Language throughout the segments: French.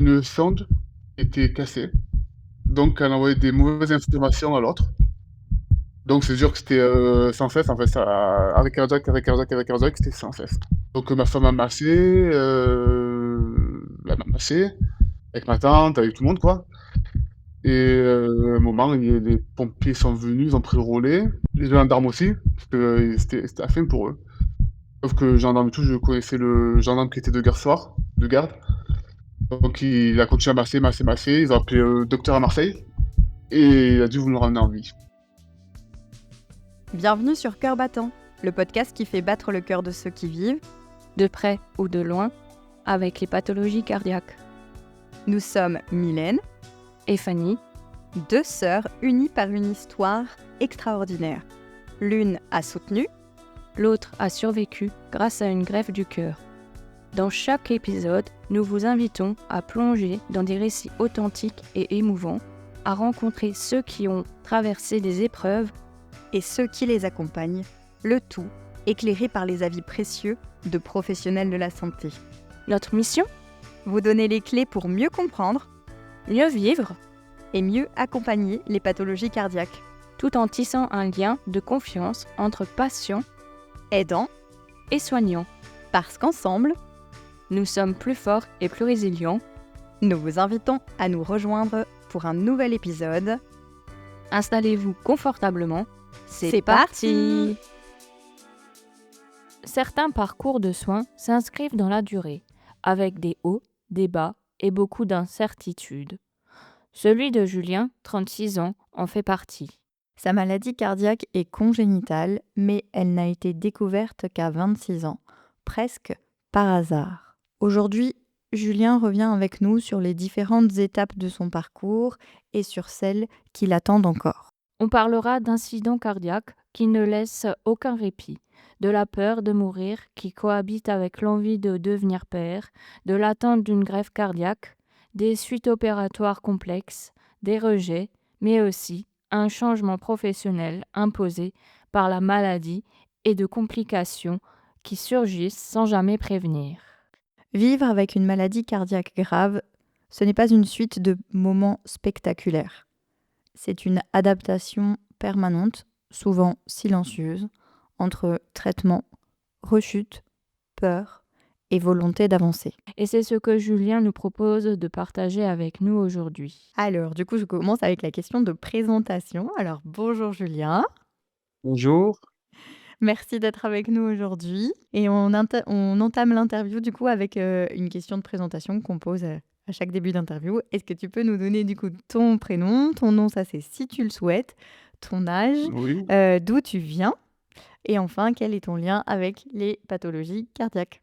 une sonde qui était cassée, donc elle envoyait des mauvaises informations à l'autre. Donc c'est sûr que c'était, sans cesse, en fait, ça arrêt cardiaque, arrêt cardiaque, arrêt cardiaque, c'était sans cesse. Donc ma femme m'a massé, elle m'a massé, avec ma tante, avec tout le monde, quoi. Et à un moment, les pompiers sont venus, ils ont pris le relais, les gendarmes aussi, parce que, c'était la fin pour eux. Sauf que le gendarme et tout, je connaissais le gendarme qui était de garde soir, de garde. Donc il a continué à masser, masser, masser, ils ont appelé le docteur à Marseille et il a dû vous le ramener en vie. Bienvenue sur Cœur battant, le podcast qui fait battre le cœur de ceux qui vivent, de près ou de loin, avec les pathologies cardiaques. Nous sommes Mylène Et Fanny, deux sœurs unies par une histoire extraordinaire. L'une a soutenu, l'autre a survécu grâce à une greffe du cœur. Dans chaque épisode, nous vous invitons à plonger dans des récits authentiques et émouvants, à rencontrer ceux qui ont traversé des épreuves et ceux qui les accompagnent, le tout éclairé par les avis précieux de professionnels de la santé. Notre mission ? Vous donner les clés pour mieux comprendre, mieux vivre et mieux accompagner les pathologies cardiaques, tout en tissant un lien de confiance entre patients, aidants et soignants. Parce qu'ensemble, nous sommes plus forts et plus résilients. Nous vous invitons à nous rejoindre pour un nouvel épisode. Installez-vous confortablement. C'est parti. Certains parcours de soins s'inscrivent dans la durée, avec des hauts, des bas et beaucoup d'incertitudes. Celui de Julien, 36 ans, en fait partie. Sa maladie cardiaque est congénitale, mais elle n'a été découverte qu'à 26 ans, presque par hasard. Aujourd'hui, Julien revient avec nous sur les différentes étapes de son parcours et sur celles qui l'attendent encore. On parlera d'incidents cardiaques qui ne laissent aucun répit, de la peur de mourir qui cohabite avec l'envie de devenir père, de l'attente d'une greffe cardiaque, des suites opératoires complexes, des rejets, mais aussi un changement professionnel imposé par la maladie et de complications qui surgissent sans jamais prévenir. Vivre avec une maladie cardiaque grave, ce n'est pas une suite de moments spectaculaires. C'est une adaptation permanente, souvent silencieuse, entre traitement, rechute, peur et volonté d'avancer. Et c'est ce que Julien nous propose de partager avec nous aujourd'hui. Alors, du coup, je commence avec la question de présentation. Alors, bonjour Julien. Bonjour. Merci d'être avec nous aujourd'hui. Et on entame l'interview du coup avec une question de présentation qu'on pose à chaque début d'interview. Est-ce que tu peux nous donner du coup ton prénom, ton nom, ça c'est si tu le souhaites, ton âge, Oui. d'où tu viens et enfin quel est ton lien avec les pathologies cardiaques?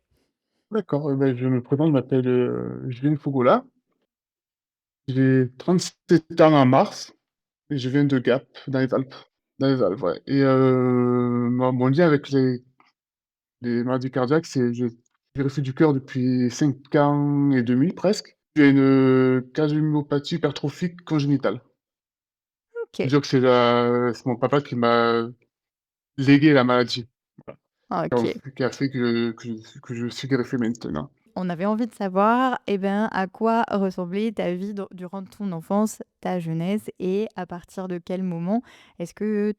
D'accord, je me présente, je m'appelle, Julien Fogola. J'ai 37 ans en mars et je viens de Gap, dans les Alpes. Dans les Alpes, ouais. Et mon lien avec les maladies cardiaques, c'est j'ai greffé du cœur depuis 5 ans et demi presque. J'ai une, cardiomyopathie hypertrophique congénitale. Ok, C'est-à-dire que c'est mon papa qui m'a légué la maladie. Voilà. ok. Qui a fait que je suis greffé maintenant. On avait envie de savoir, à quoi ressemblait ta vie durant ton enfance, ta jeunesse et à partir de quel moment est-ce que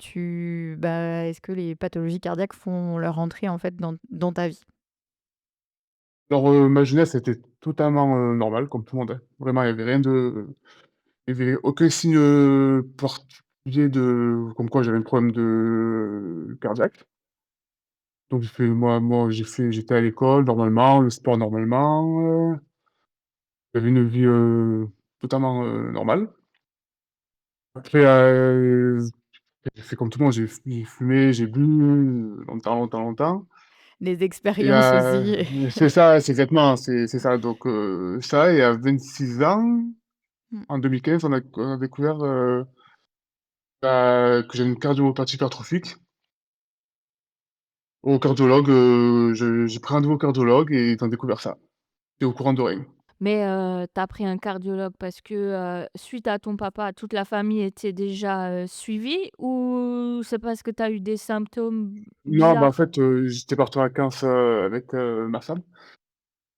les pathologies cardiaques font leur entrée en fait dans ta vie? Alors, ma jeunesse était totalement, normale comme tout le monde, hein. Vraiment, il y avait aucun signe, particulier de comme quoi j'avais un problème de cardiaque. Donc j'étais à l'école normalement, le sport normalement, j'avais une vie, totalement, normale. Après, j'ai fait comme tout le monde, j'ai fumé, j'ai bu, longtemps, longtemps, longtemps. Des Et expériences aussi. c'est ça, c'est exactement, c'est ça. Donc ça et à 26 ans, Mmh. en 2015, on a découvert, que j'avais une cardiomyopathie hypertrophique. Au cardiologue, j'ai pris rendez-vous au cardiologue et ils ont découvert ça. J'étais au courant de rien. Mais tu pris un cardiologue parce que, suite à ton papa, toute la famille était déjà, suivie ou c'est parce que tu as eu des symptômes Non, bah, en bizarres? fait, j'étais parti en vacances, avec, ma femme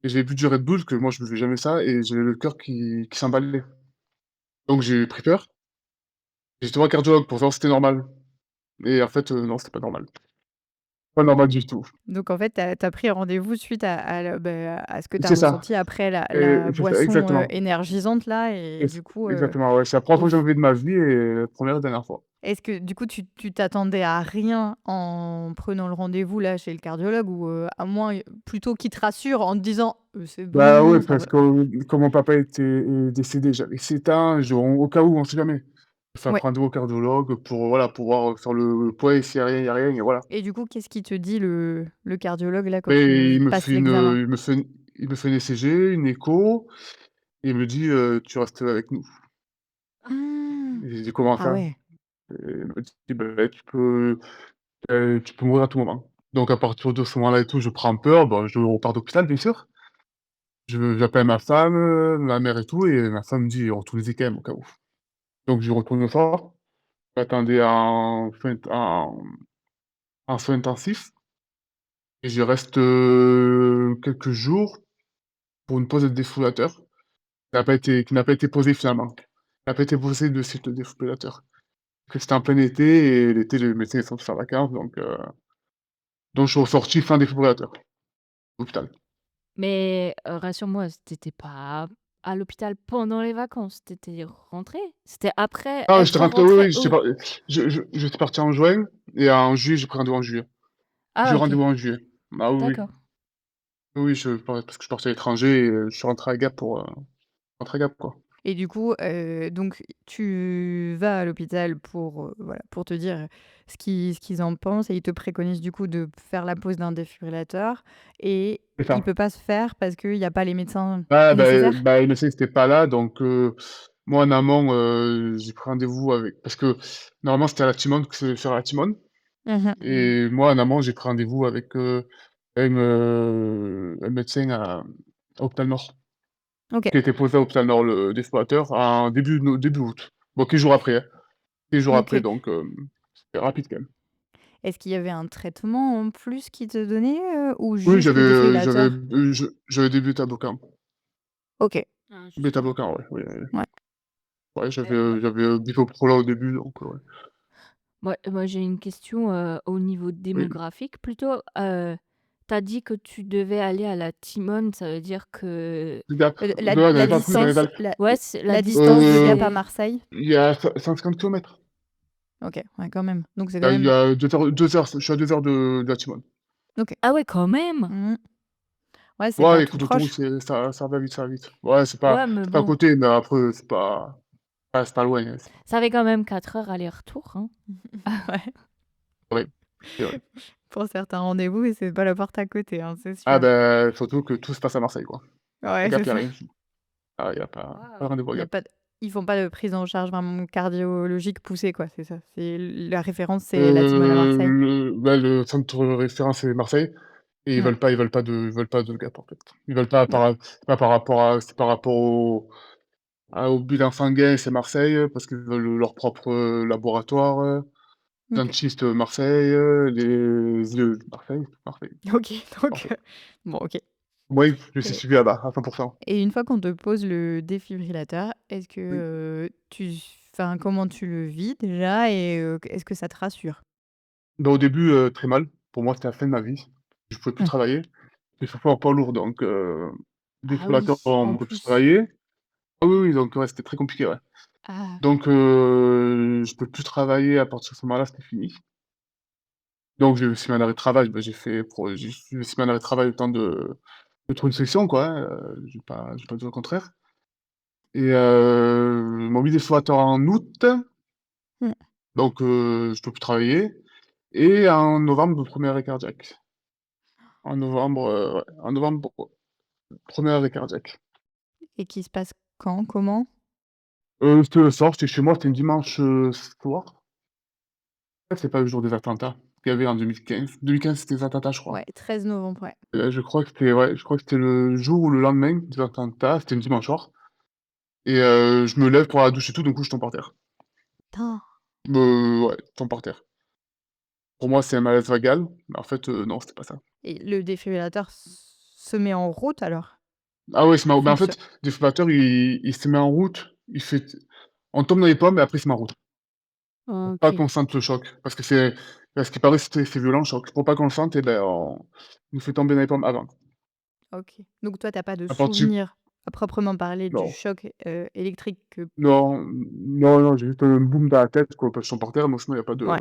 et j'ai bu du Red Bull, que moi je buvais jamais ça et j'ai le cœur qui s'emballait. Donc j'ai pris peur. J'ai été voir un cardiologue pour savoir si c'était normal et en fait, non, c'était pas normal. Pas normal du tout. Donc en fait, tu as pris rendez-vous suite à le à ce que tu as C'est ça, ressenti après et la c'est ça, boisson, exactement. énergisante là et Et du coup, exactement, ouais, c'est la première fois que ouf. j'en buvais de ma vie et la 1re et dernière fois. Est-ce que du coup tu t'attendais à rien en prenant le rendez-vous là chez le cardiologue ou, à moins, plutôt qu'il te rassure en te disant: c'est Bah, ouais, bon, ça parce va». que comme mon papa est décédé, j'avais 7 ans, au cas où, on sait jamais. Faut Ouais, prendre rendez-vous au cardiologue pour, voilà, pouvoir faire le point et s'il y a rien, il y a rien et voilà. et du coup, qu'est-ce qu'il te dit le cardiologue là quand Mais tu passes l'examen? il me fait une ECG, une écho et il me dit: «Tu restes avec nous». Ah! Et j'ai dit: «Comment Ah ça?» ouais. Et il m'a dit: «Beh, tu peux mourir à tout moment». Donc à partir de ce moment-là et tout, je prends peur, bah, je repars d'hôpital, bien sûr. J'appelle ma femme, ma mère et tout et ma femme me dit: «Retournez-y quand même au cas où». Donc j'y retourne le soir, j'attendais en soins intensifs et j'y reste, quelques jours pour une pose de défibrillateur qui n'a pas été posée finalement. Qui n'a pas été posé de suite le défibrillateur. Parce que c'était en plein été et l'été, les médecins ils sont tous en vacances donc je suis ressorti fin défibrillateur, l'hôpital. Mais, rassure-moi, tu pas à l'hôpital pendant les vacances? Tu étais rentré? C'était après Ah, j'étais être rentré, oui, rentré oui, où? j'étais parti en juin et en juillet, j'ai pris rendez-vous en juillet. J'ai Ah eu OK, rendez-vous en juillet. Ah oui, oui. d'accord. Oui, oui, parce que je partais à l'étranger et je suis rentré à Gap rentrer à Gap, quoi. Et du coup, donc tu vas à l'hôpital pour, voilà, pour te dire ce qu'ils en pensent et ils te préconisent du coup de faire la pose d'un défibrillateur et C'est il ça. peut pas se faire parce qu'il y a pas les médecins Ah nécessaires? il me sait que c'était pas là donc moi en amont, j'ai pris rendez-vous avec parce que normalement c'était à la Timone que ça devait faire à la Timone Mmh. et moi en amont j'ai pris rendez-vous avec, un médecin à Hôpital Nord. OK, Qui a été posé à Hôpital Nord, le défibrillateur en début août. Bon, 15 jours après, hein. 15 jours après OK. donc c'était rapide quand même. Est-ce qu'il y avait un traitement en plus qu'ils te donnaient, ou Oui, juste le défibrillateur? j'avais des bêta-bloquants. OK, Ah super. Bêta-bloquants, ouais, oui, oui. ouais. Ouais, Moi j'avais Bisoprolol au début donc ouais. moi j'ai une question, au niveau Oui. démographique plutôt. Tu dit que tu devais aller à la Timone, ça veut dire que Gap, La dans la les Alpes, oui, dans les distance Alpes. ouais, c'est la la distance distance, de Gap à Heu, c'est Marseille? il y a 150 kilomètres. OK, ouais, quand même. Donc c'est quand Il y même a 2 heures, je suis à 2 heures de la Timone. OK. ah ouais, quand même! Mmh. Ouais, c'est pas Ouais, tout écoute, l'autoroute, proche. ça va vite, ça va vite. Ouais, Ouais, mais c'est pas à bon, côté, mais après c'est pas loin, hein, ça fait quand même 4 heures aller-retour, hein. Ouais. ouais, c'est vrai. Pour certains rendez-vous et c'est pas la porte à côté, hein, c'est Ah sûr. surtout que tout se passe à Marseille, quoi. À Ouais, c'est Gap, il y a ça. rien. Ah, il y a pas de Waouh! rendez-vous à Il y a Gap. pas d Ils font pas de prise en charge vraiment cardiologique poussée, quoi, c'est ça? C'est la référence, c'est la Timone à Marseille? Le centre de référence, c'est Marseille et Ouais, ils veulent pas de Gap, en fait. Ils veulent pas ouais. c'est pas par rapport à c'est par rapport au bilan sanguin, c'est Marseille, parce qu'ils veulent leur propre, laboratoire, OK. dentiste, Marseille, les yeux, Marseille, Marseille. OK, donc Marseille. bon, OK. Oui, je suis et suivi là-bas à 100. et une fois qu'on te pose le défibrillateur, est-ce que, Oui. comment tu le vis déjà et est-ce que ça te rassure? Bah, au début, très mal. Pour moi, c'était la fin de ma vie. Je pouvais plus Mmh. travailler. J'ai fait poids lourd donc Ah défibrillateur, oui, on en me fait plus plus. travailler. Ah oui, oui, donc ouais, c'était très compliqué, ouais. Ah, Donc je peux plus travailler à partir de ce moment-là, c'était fini. Donc j'ai aussi mis en arrêt de travail, bah, j'ai aussi mis en arrêt de travail le temps de trouver une solution quoi, hein, j'ai pas dit le contraire et ils m'ont mis des solateurs en août, mmh, donc je peux plus travailler et en novembre, 1er arrêt cardiaque. En novembre, ouais, en novembre, 1er arrêt cardiaque. et qui se passe quand? Comment? C'était le soir, j'étais chez moi, c'était un dimanche, soir. C'est pas le jour des attentats qu'il y avait en 2015. 2015, c'était les attentats, je crois. Ouais, 13 novembre, ouais. Je crois que c'était ouais, je crois que c'était le jour ou le lendemain des attentats, c'était un dimanche soir et je me lève pour aller à la douche et tout, d'un coup, je tombe par terre. Tin. Ouais, je tombe par terre. Pour moi, c'est un malaise vagal, mais en fait, non, c'était pas ça. Et le défibrillateur se met en route alors? Ah ouais, il se met en, Il bah, en fonctionne. fait, le défibrillateur, il se met en route, il fait on tombe dans les pommes et après il se met en route. Pour pas OK. qu'on sente le choc, parce qu'il paraît que c'est violent le choc. Pour pas qu'on le sente et ben, on nous fait tomber dans les pommes avant. OK. Donc toi, tu as pas de À partir souvenir à proprement parler du non, choc, électrique que non, j'ai juste un boum dans la tête quoi, parce que je suis par terre, mais sinon il y a pas de ouais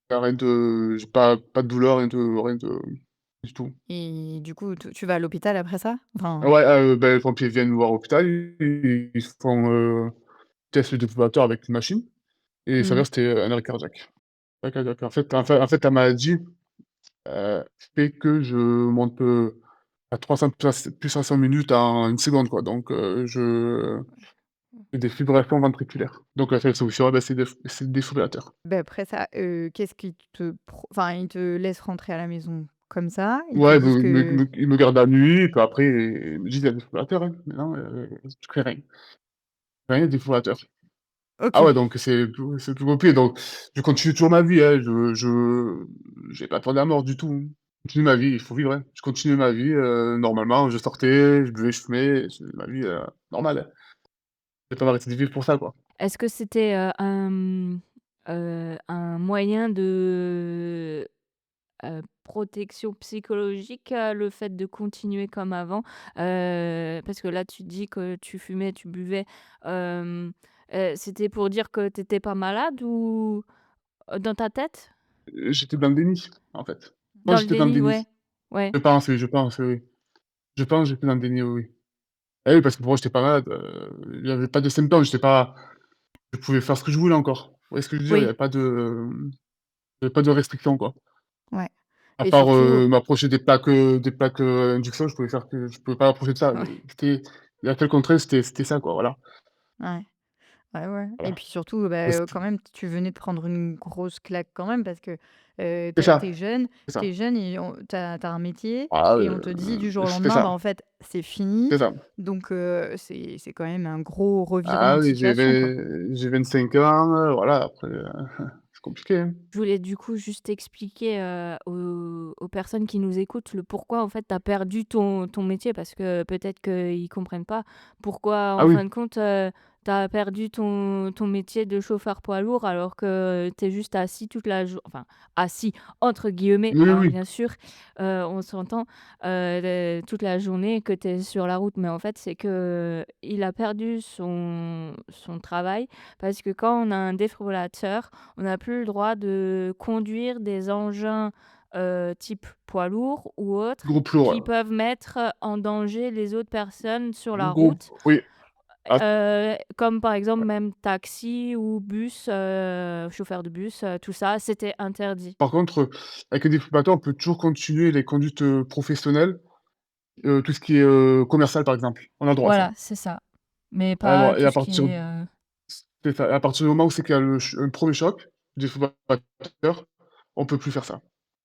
y a rien de j'ai pas de douleur, rien de du tout. et du coup, tu vas à l'hôpital après ça? Ah Enfin ouais, ben, les pompiers viennent nous voir à l'hôpital, ils font, test le défibrillateur avec une machine et il mmh, s'avère que c'était, un arrêt cardiaque. Arrêt cardiaque. En fait, la maladie, fait que je monte, à 300 plus 500 minutes en 1 seconde, quoi, donc je fais des fibrillations ventriculaires. Donc la seule solution, bah, c'est le défibrillateur. beh, après ça, qu'est-ce qui te pro enfin, ils te laissent rentrer à la maison comme ça? Ils te Ouais, disent que ils me gardent la nuit, puis après, ils me disent: «Il y a le défibrillateur, hein». Mais non, je fais rien. Rien, défibrillateur. Ah OK. ouais, donc c'est plus compliqué, donc je continue toujours ma vie, hein, je j'ai pas peur de la mort du tout, hein. Je continue ma vie, il faut vivre, hein. Je continue ma vie, normalement, je sortais, je buvais, je fumais, c'est ma vie, normale, hein. Je vais pas m'arrêter de vivre pour ça, quoi. Est-ce que c'était, un moyen de, protection psychologique, le fait de continuer comme avant? Parce que là, tu dis que tu fumais, tu buvais, hem, c'était pour dire que tu étais pas malade ou dans ta tête? J'étais dans le déni, en fait. Moi, Dans le j'étais dans le déni, déni. ouais. Ouais. Je pense, oui, oui. Je pense, j'étais dans le déni, oui, oui. Eh oui, parce que pour moi, j'étais pas malade, il y avait pas de symptômes, je pouvais faire ce que je voulais encore. Vous voyez ce que je veux dire? Oui, Il y avait pas de restriction, quoi. ouais À et part, surtout m'approcher des plaques, induction, je pouvais pas m'approcher de ça, ouais, la seule contrainte, c'était ça, quoi, voilà. ouais. Ouais, ouais et Voilà. puis surtout, bah, Et c'était quand même, tu venais de prendre une grosse claque quand même parce que, c'est ça, c'est ça. tu jeune et on tu as un métier Ah, et on te dit du jour au c'est lendemain: «Bah, ça, en fait, c'est fini». c'est ça. Donc c'est quand même un gros revirement Ah de oui, situation, quoi. j'ai 25 ans, voilà, après, c'est compliqué, hein. Je voulais du coup juste expliquer, aux personnes qui nous écoutent le pourquoi en fait tu as perdu ton métier parce que peut-être qu'ils comprennent pas. Pourquoi Ah en oui, fin de compte, tu as perdu ton métier de chauffeur poids lourd alors que tu es juste assis toute la jour enfin «assis» entre guillemets, oui, hein, oui, bien sûr, on s'entend, toute la journée que tu es sur la route. Mais en fait, c'est qu'il a perdu son travail parce que quand on a un défibrillateur, on n'a plus le droit de conduire des engins, type poids lourd ou autres, groupe lourd, qui peuvent mettre en danger les autres personnes sur la groupe route, oui, ah, comme par exemple ouais. même taxi ou bus, chauffeur de bus, tout ça, c'était interdit. Par contre, avec les défibrillateurs, on peut toujours continuer les conduites, professionnelles, tout ce qui est, commercial, par exemple. On a le droit à ça. Voilà, c'est ça. Mais On a le pas droit et tout à ce qui partir est, c'est ça, et à partir du moment où c'est qu'il y a un 1er choc, défibrillateur, on peut plus faire ça.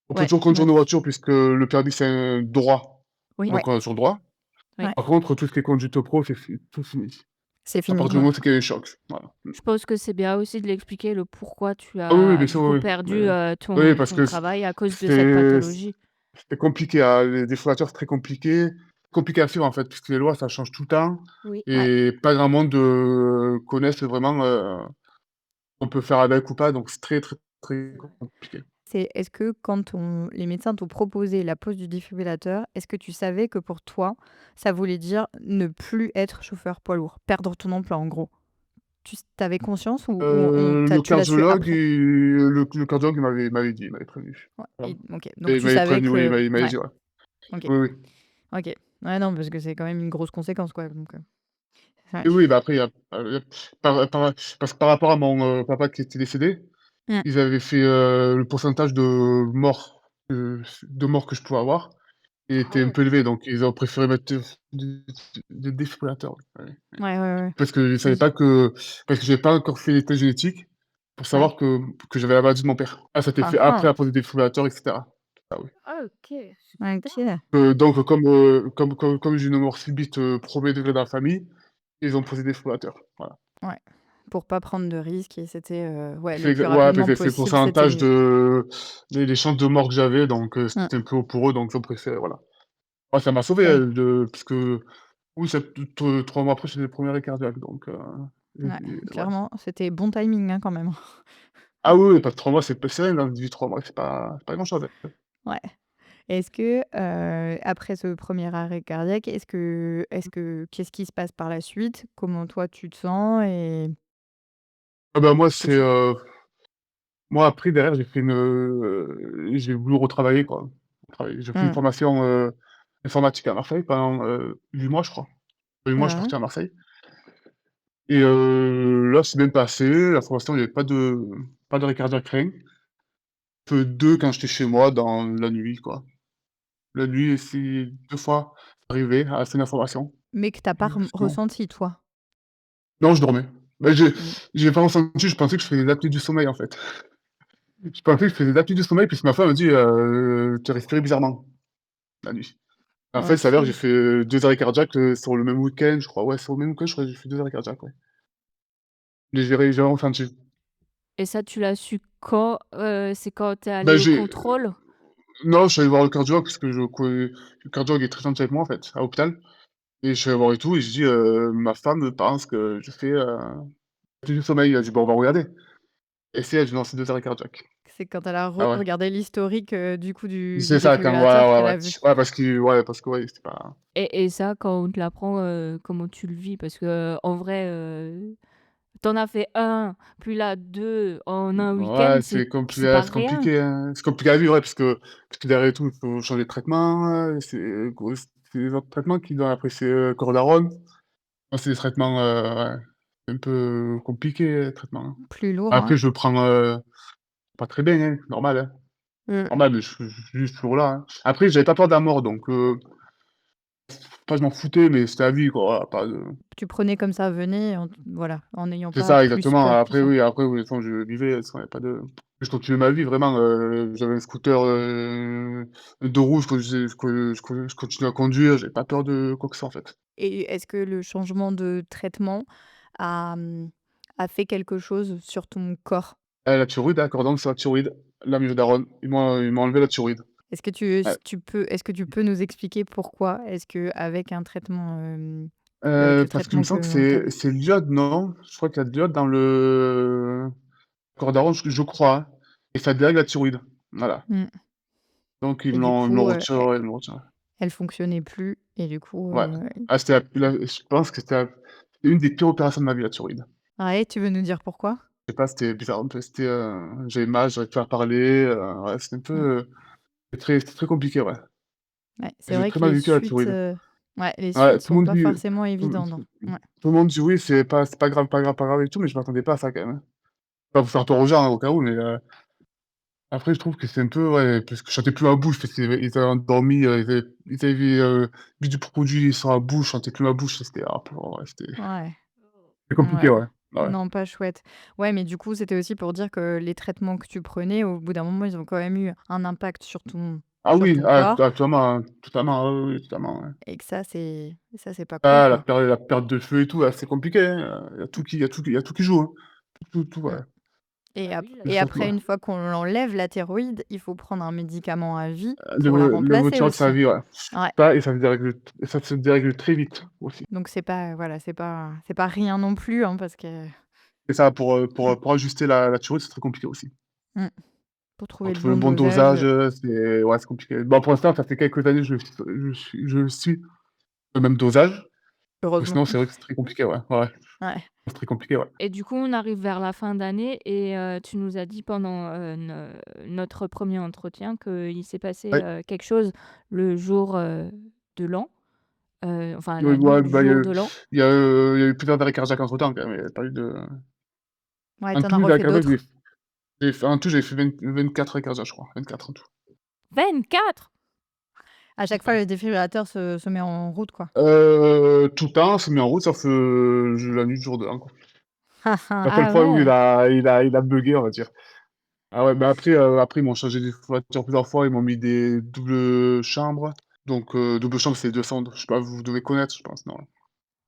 On peut Ouais, toujours conduire donc nos voitures puisque le permis, c'est un droit, oui, ouais, donc on a sur le droit. oui. ouais, Par contre, tout ce qui est conduite pro, c'est tout fini. c'est À fini, partir du ouais. moment où c'est qu'il y a un choc, voilà. Je pense que c'est bien aussi de l'expliquer le pourquoi tu Ah oui, oui, as bien du sûr, coup oui, oui, perdu, mais oui, ton parce ton que travail à cause de cette c'est pathologie. c'est compliqué à les défibrillateurs, c'est très compliqué à suivre, en fait, puisque les lois, ça change tout le temps Oui. Ouais. et pas grand monde, connaissent vraiment, on peut faire avec ou pas, donc c'est très, très, très compliqué. C'est est-ce que quand les médecins t'ont proposé la pose du défibrillateur, est-ce que tu savais que pour toi, ça voulait dire ne plus être chauffeur poids lourd? Perdre ton emploi, en gros? Tu avais conscience ou Le tu l'as su cardiologue après? et le cardiologue m'avait dit, il m'avait prévenu. Ouais Voilà. et OK, Et donc il tu m'avait savais prévenu, oui, que il m'avait ouais, dit, ouais. OK, Oui, oui. OK. Ouais, non, parce que c'est quand même une grosse conséquence, quoi, donc ouais. Oui, oui, bah, après il y a parce que par rapport à mon, papa qui était décédé, Mmh. ils avaient fait, le pourcentage de morts que je pouvais avoir, il Ah était un ouais. peu élevé, donc ils ont préféré mettre des défibrillateurs, ouais, ouais. Ouais, ouais, ouais. Parce qu'ils savaient Oui. pas parce que j'avais pas encore fait les tests génétiques pour Ouais. savoir que j'avais la maladie de mon père. Ah, ça s'était Ah fait après ah! la pose des défibrillateurs et cetera. Ah oui. OK, super. OK. Donc comme j'ai une mort subite, 1er degré dans la famille, ils ont posé des défibrillateurs, voilà. Ouais. Pour pas prendre de risques et c'était, ouais, le C'est plus exa Ouais, parce rapidement que c'est le possible, c'était pourcentage mieux. de les chances de mort que j'avais, donc Mmh. c'était un peu haut pour eux, donc ils ont préféré, voilà. bah, ça m'a sauvé, Ouais, parce que oui, ça t t 3 mois après, j'ai des 1 arrêt cardiaque donc ouais, et ouais. clairement, c'était bon timing, hein, quand même. Ah oui, oui, parce que 3 mois, c'est rien dans une vie, 3 mois, c'est pas grand-chose, hein. Ouais. Est-ce que, après ce premier arrêt cardiaque, qu'est-ce qui se passe par la suite? Comment toi tu te sens et Ah bah, moi, est-ce que tu moi après derrière j'ai voulu retravailler quoi. J'ai fait une mmh. formation, informatique à Marseille pendant, 8 mois je crois. 8 mois je suis Mmh. parti à Marseille et là c'est bien passé. La formation il y avait pas d'arrêt cardiaque, rien. Que 2 quand j'étais chez moi dans la nuit quoi. La nuit c'est 2 fois arrivé à la fin de la formation. Mais que tu as pas Sinon ressenti toi? non je dormais. Bah, Mmh. j'ai pas ressenti, je pensais que je faisais des apnées du sommeil en fait. Je pensais que je faisais des apnées du sommeil puisque ma femme m'a dit: «Tu respirais bizarrement la nuit». En fait, il s'avère que j'ai OK. fait, 2 arrêts cardiaques, sur le même week-end, je crois. Ouais, sur le même week-end, je crois que j'ai fait 2 arrêts cardiaques, ouais. J'ai vraiment ressenti. Et ça, tu l'as su quand? C'est quand tu es Bah, allé au contrôle? non, je suis allé voir le cardiologue parce que je connais le cardiologue est très gentil avec moi, en fait, à l'hôpital et je suis allé voir et tout et j'ai dit: «Ma femme pense que je fais, du sommeil». Elle a dit: «Bah, on va regarder» et si, elle dit: «Non, c'est 2 arrêts cardiaques». C'est quand elle a Ah ouais. regardé l'historique, du coup du C'est ça, quand défibrillateur ouais, ouais, qu'elle ouais. a vu. Ouais, parce que ouais, c'était pas Et ça, quand on te l'apprend, comment tu le vis? Parce que en vrai, tu as fait un, puis là 2 en un week-end, ouais, c'est pas c'est rien. compliqué, hein. C'est compliqué à vivre, ouais, parce que derrière tout, il faut changer de traitement, c'est les autres traitements qui donnent après, c'est, Cordarone. Moi, c'est des traitements, ouais, un peu compliqués, les traitements, hein. Plus lourd, ouais. Après, je le prends, pas très bien, hein, normal, hein. Mmh. Normal, mais je suis toujours là, hein. Après, j'avais pas peur de la mort, donc pas je m'en foutais, mais c'était à vie, quoi, voilà, pas de Tu prenais comme ça venait voilà, en n'ayant c'est pas ça, plus exactement. peur que ça. Après oui, de toute façon, je vivais, de toute façon, il y avait pas de je continuais ma vie vraiment, j'avais un scooter, 2 roues, je continuais à conduire, j'avais pas peur de quoi que ce soit, en fait. Et est-ce que le changement de traitement a, a fait quelque chose sur ton corps? La thyroïde, d'accord, donc c'est la thyroïde, la myodarone. Ils m'ont enlevé la thyroïde. Ouais. Est-ce que tu peux nous expliquer pourquoi? Est-ce qu'avec un traitement, Parce qu'il me semble que c'est l'iode, non? Je crois qu'il y a de l'iode dans le Cordaron, je crois, hein et ça dérègle la thyroïde. Voilà. mmh Donc et du ils me l'ont coup, retiré, ouais, ils me l'ont retiré. elle fonctionnait plus et du coup, Ouais. Ah, c'était la je pense que c'était une des pires opérations de ma vie, la thyroïde. ouais, tu veux nous dire pourquoi? Je sais pas, c'était bizarre un peu, j'avais mal, j'arrivais plus à parler, ouais, c'était un peu, Mmh. c'était très compliqué, ouais. Ouais, c'est J'ai vrai très que mal les vécu la suites, thyroïde. ouais, les Ouais, suites sont pas forcément tout évidentes, hein. Ouais. tout le monde dit: «Oui, c'est pas grave, pas grave, pas grave et tout», mais je m'attendais pas à ça quand même, hein. Pas pour faire tort aux gens, hein, au cas où, mais après je trouve que c'est un peu ouais, parce que je sentais plus ma bouche, parce qu'ils avaient endormi, ils avaient mis du produit sur la bouche, je sentais plus ma bouche, c'était ah ouais, Ouais, c'était compliqué, ouais. ouais. Ouais. Non, pas chouette. Ouais, mais du coup, c'était aussi pour dire que les traitements que tu prenais, au bout d'un moment, ils ont quand même eu un impact Ah sur oui, ton corps totalement, hein, totalement, ah oui, oui, totalement, ouais. et que ça, c'est pas cool, Ah quoi. la perte de cheveux et tout, là, c'est compliqué, hein, il y a tout qui joue, hein. Tout, Mmh ouais. Bah oui, et Surtout, après, ouais. une fois qu'on l'enlève, la thyroïde, il faut prendre un médicament à vie pour la Le remplacer motif de sa aussi. vie, ouais. Ouais, Ça et ça se dérègle très vite aussi. donc voilà, c'est pas rien non plus, hein, parce que Et ça mmh, pour ajuster la thyroïde, c'est très compliqué aussi. mmh, pour Pour trouver le trouver le bon bon dosage, dosage, c'est ouais, c'est compliqué. Bon, pour l'instant, ça fait quelques années, je suis le même dosage, mais heureusement. sinon, c'est vrai que c'est très compliqué, ouais, ouais, ouais. Ouais. C'est très compliqué, ouais. et du coup, on arrive vers la fin d'année et tu nous as dit pendant, notre premier entretien qu'il s'est passé, Ouais, quelque chose le jour, de l'an, enfin oui, la nuit ouais, du bah, jour de l'an. il y a eu plusieurs arrêts cardiaques entre-temps quand même, il y a pas eu de Ouais, en tu en as tout, les arrêts refait cardiaques, d'autres? j'avais fait 24 arrêts cardiaques, je crois, 24 en tout. 24! À chaque fois, le défibrillateur se met en route, quoi. Tout le temps, on s'est mis en route sauf, la nuit du jour de l'an, quoi. La seule Ah fois où ouais! il a buggé, on va dire. Ah ouais, bah, après ils m'ont changé des voitures plusieurs fois, ils m'ont mis des doubles chambres. Donc double chambre, c'est 200 je sais pas, vous devez connaître, je pense, non?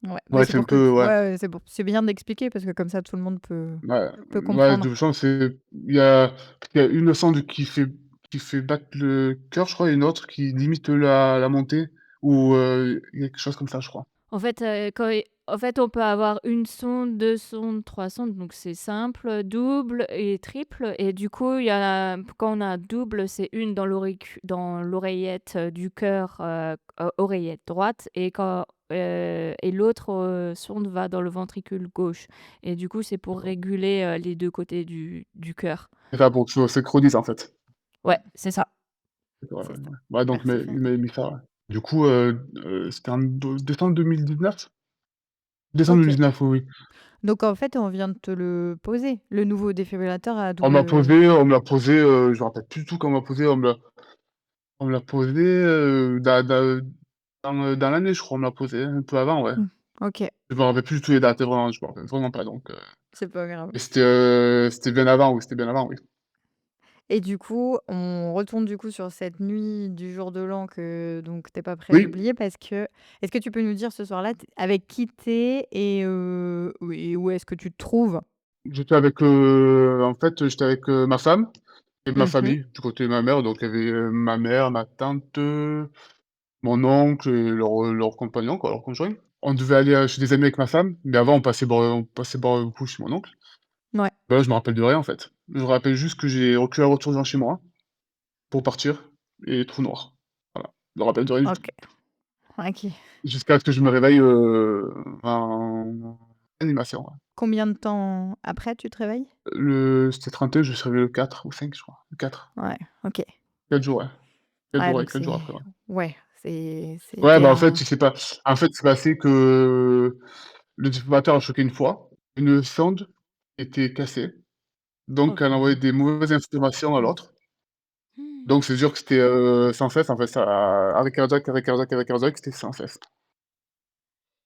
Ouais, bah, Ouais, c'est c'est un pour que peu ouais, c'est bien d'expliquer parce que comme ça tout le monde ouais, peut ouais, comprendre. double chambre, il y a une leçon qui fait battre le cœur, je crois, et une autre qui limite la montée. ou il y a quelque chose comme ça, je crois. En fait, en fait, on peut avoir une sonde, 2 sondes, 3 sondes, donc c'est simple, double et triple et du coup, il y a quand on a double, c'est une dans l'oreillette, du cœur, oreillette droite et l'autre, sonde va dans le ventricule gauche et du coup, c'est pour D'accord. réguler, les 2 côtés du cœur. C'est ça, pour que ça synchronise, en fait. Ouais, c'est ça, Ouais, ouais, c'est ça. ouais. Ouais, donc mais Parfait. il m'avait mis ça, ouais. Du coup, c'était en décembre 2019? Décembre OK. 2019, oui, oui. Donc en fait, on vient de te le poser, le nouveau défibrillateur à On m'a double. posé on me l'a posé, je me rappelle plus du tout quand on m'a posé, on me l'a posé, dans l'année, je crois, on me l'a posé, un peu avant, ouais. Mmh. OK, Je me rappelle plus du tout les dates, vraiment, je me rappelle vraiment pas, donc c'est pas grave. mais c'était bien avant, oui, c'était bien avant, oui. Et du coup, on retourne du coup sur cette nuit du jour de l'an que donc tu pas prêt Oui, d'oublier parce que est-ce que tu peux nous dire ce soir-là avec qui tu et où est-ce que tu te trouves? j'étais avec, en fait, j'étais avec, ma femme et ma Mmh. famille, du côté de ma mère, donc il y avait, ma mère, ma tante, mon oncle et leur compagnon, quoi, leur conjoint. On devait aller, chez des amis avec ma femme, mais avant on passait boire un coup chez mon oncle. Ouais, Bah, là, je me rappelle de rien, en fait. Je me rappelle juste que j'ai reculé à retour devant chez moi pour partir et trou noir. Voilà. Je me rappelle de rien du tout. OK, OK. Jusqu'à ce que je me réveille, en réanimation, ouais. Combien de temps après tu te réveilles? C'était 31, je me suis réveillé le 4 ou 5, je crois. Le 4. Ouais, OK. 4 jours, ouais. 4 Ouais, jours, ouais, donc 4 jours après, ouais. ouais, Ouais, c'était bah, un en fait, c'est passé que le défibrillateur a choqué une fois, une sonde était cassée, donc elle envoyait OK. des mauvaises informations à l'autre. Mmh. Donc c'est sûr que c'était, sans cesse, en fait, ça arrêt cardiaque, arrêt cardiaque, arrêt cardiaque, c'était sans cesse.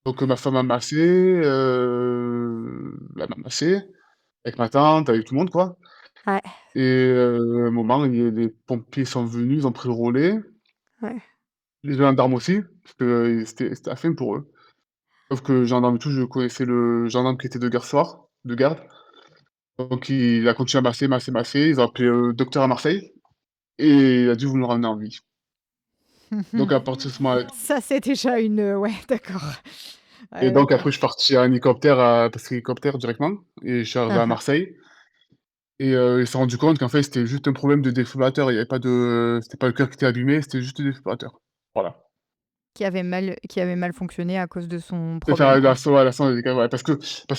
Donc ma femme m'a massé, elle m'a massé, avec ma tante, avec tout le monde, quoi Ouais, et à un moment, les pompiers sont venus, ils ont pris le relais, ouais. les gendarmes aussi, parce que, c'était la fin pour eux. Sauf que le gendarme et tout, je connaissais le gendarme qui était de garde, donc il a continué à masser, masser, masser, ils ont appelé le docteur à Marseille et il a dit: «Vous me le ramenez en vie». Donc à partir de ce moment-là Ça, c'est déjà une, ouais, d'accord. et Ouais, donc d'accord. après je suis parti en hélicoptère parce qu'hélicoptère directement et je suis arrivé à Mmh. Marseille et il s'est rendu compte qu'en fait, c'était juste un problème de défibrillateur. Il y avait pas de c'était pas le cœur qui était abîmé, c'était juste le défibrillateur. Voilà. Qui avait mal fonctionné à cause de son C'est ça, problème, quoi. la sonde était ouais, parce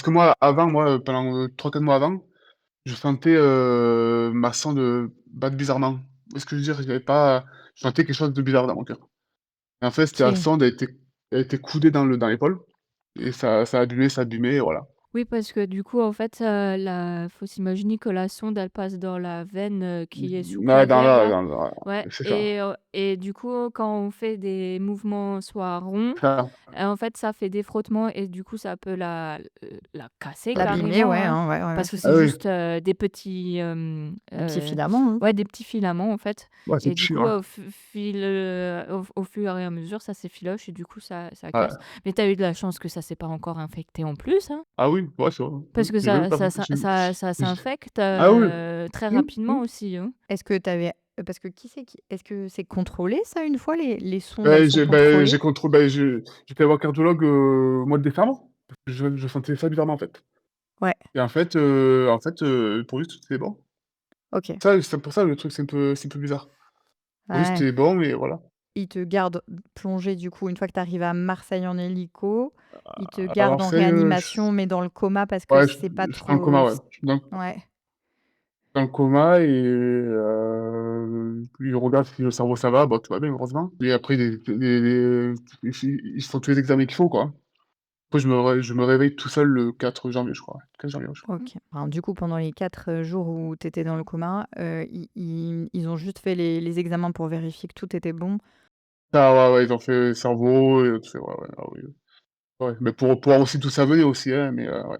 que moi avant, pendant, 3-4 mois avant, je sentais, ma sonde, battre bizarrement. Tu vois ce que je veux dire? J'avais pas je sentais quelque chose de bizarre dans mon cœur et en fait, c'était la OK. sonde, elle était coudée dans l'épaule et ça abîmait, ça abîmait et voilà. Oui, parce que du coup, en fait, la faut s'imaginer que la sonde, elle passe dans la veine, qui est sous Ouais, clavière là. dans la Ouais c'est ça. et du coup, quand on fait des mouvements soit ronds, Ça, en fait, ça fait des frottements et du coup, ça peut la casser L'abîmer, carrément, ouais, hein. hein, ouais, ouais, ouais, Parce que c'est ah c'est ça. oui, juste, des petits, Des petits filaments, hein. ouais, des petits filaments, en fait ouais, c'est et du petit, coup, ouais. au fur et à mesure, ça s'effiloche et du coup, ça casse. Ouais. Mais tu as eu de la chance que ça s'est pas encore infecté en plus, hein? Ah oui, ouais, c'est vrai, oui, Parce que j'ai même ça pas ça fait ça ça ça j s'infecte, ah oui, très mmh, mmh. rapidement aussi, hein. Est-ce que tu avais parce que qui c'est qui est-ce que c'est contrôlé ça une fois les sondes, elles sont J'ai contrôlées? j'étais voir un cardiologue, au mois de décembre, parce que je sentais ça bizarrement, en fait Ouais, et pour lui, tout était bon. OK. Ça, c'est pour ça le truc, c'est un peu bizarre. Pour lui, Ouais. c'était bon et voilà. Ils te gardent plongé du coup une fois que tu arrives à Marseille en hélico, ils te À gardent en Marseille, réanimation mais dans le coma parce que ouais, c'est pas je suis dans le trop coma, ouais. s Je suis ouais. dans le coma et il regarde si le cerveau ça va, bah, tout va bien heureusement et après ils font tous les examens qu'il faut, quoi. Après je me réveille tout seul le 4 janvier, je crois, ouais. 4 janvier, ouais, je crois. OK. Alors du coup pendant les 4 jours où tu étais dans le coma, ils ont juste fait les examens pour vérifier que tout était bon? Ah ouais, ouais, ils ont fait cerveau et tout fait, ouais, ouais, ah oui, oui. Ouais, mais pour voir aussi d'où ça venait aussi, hein, mais ouais. Parce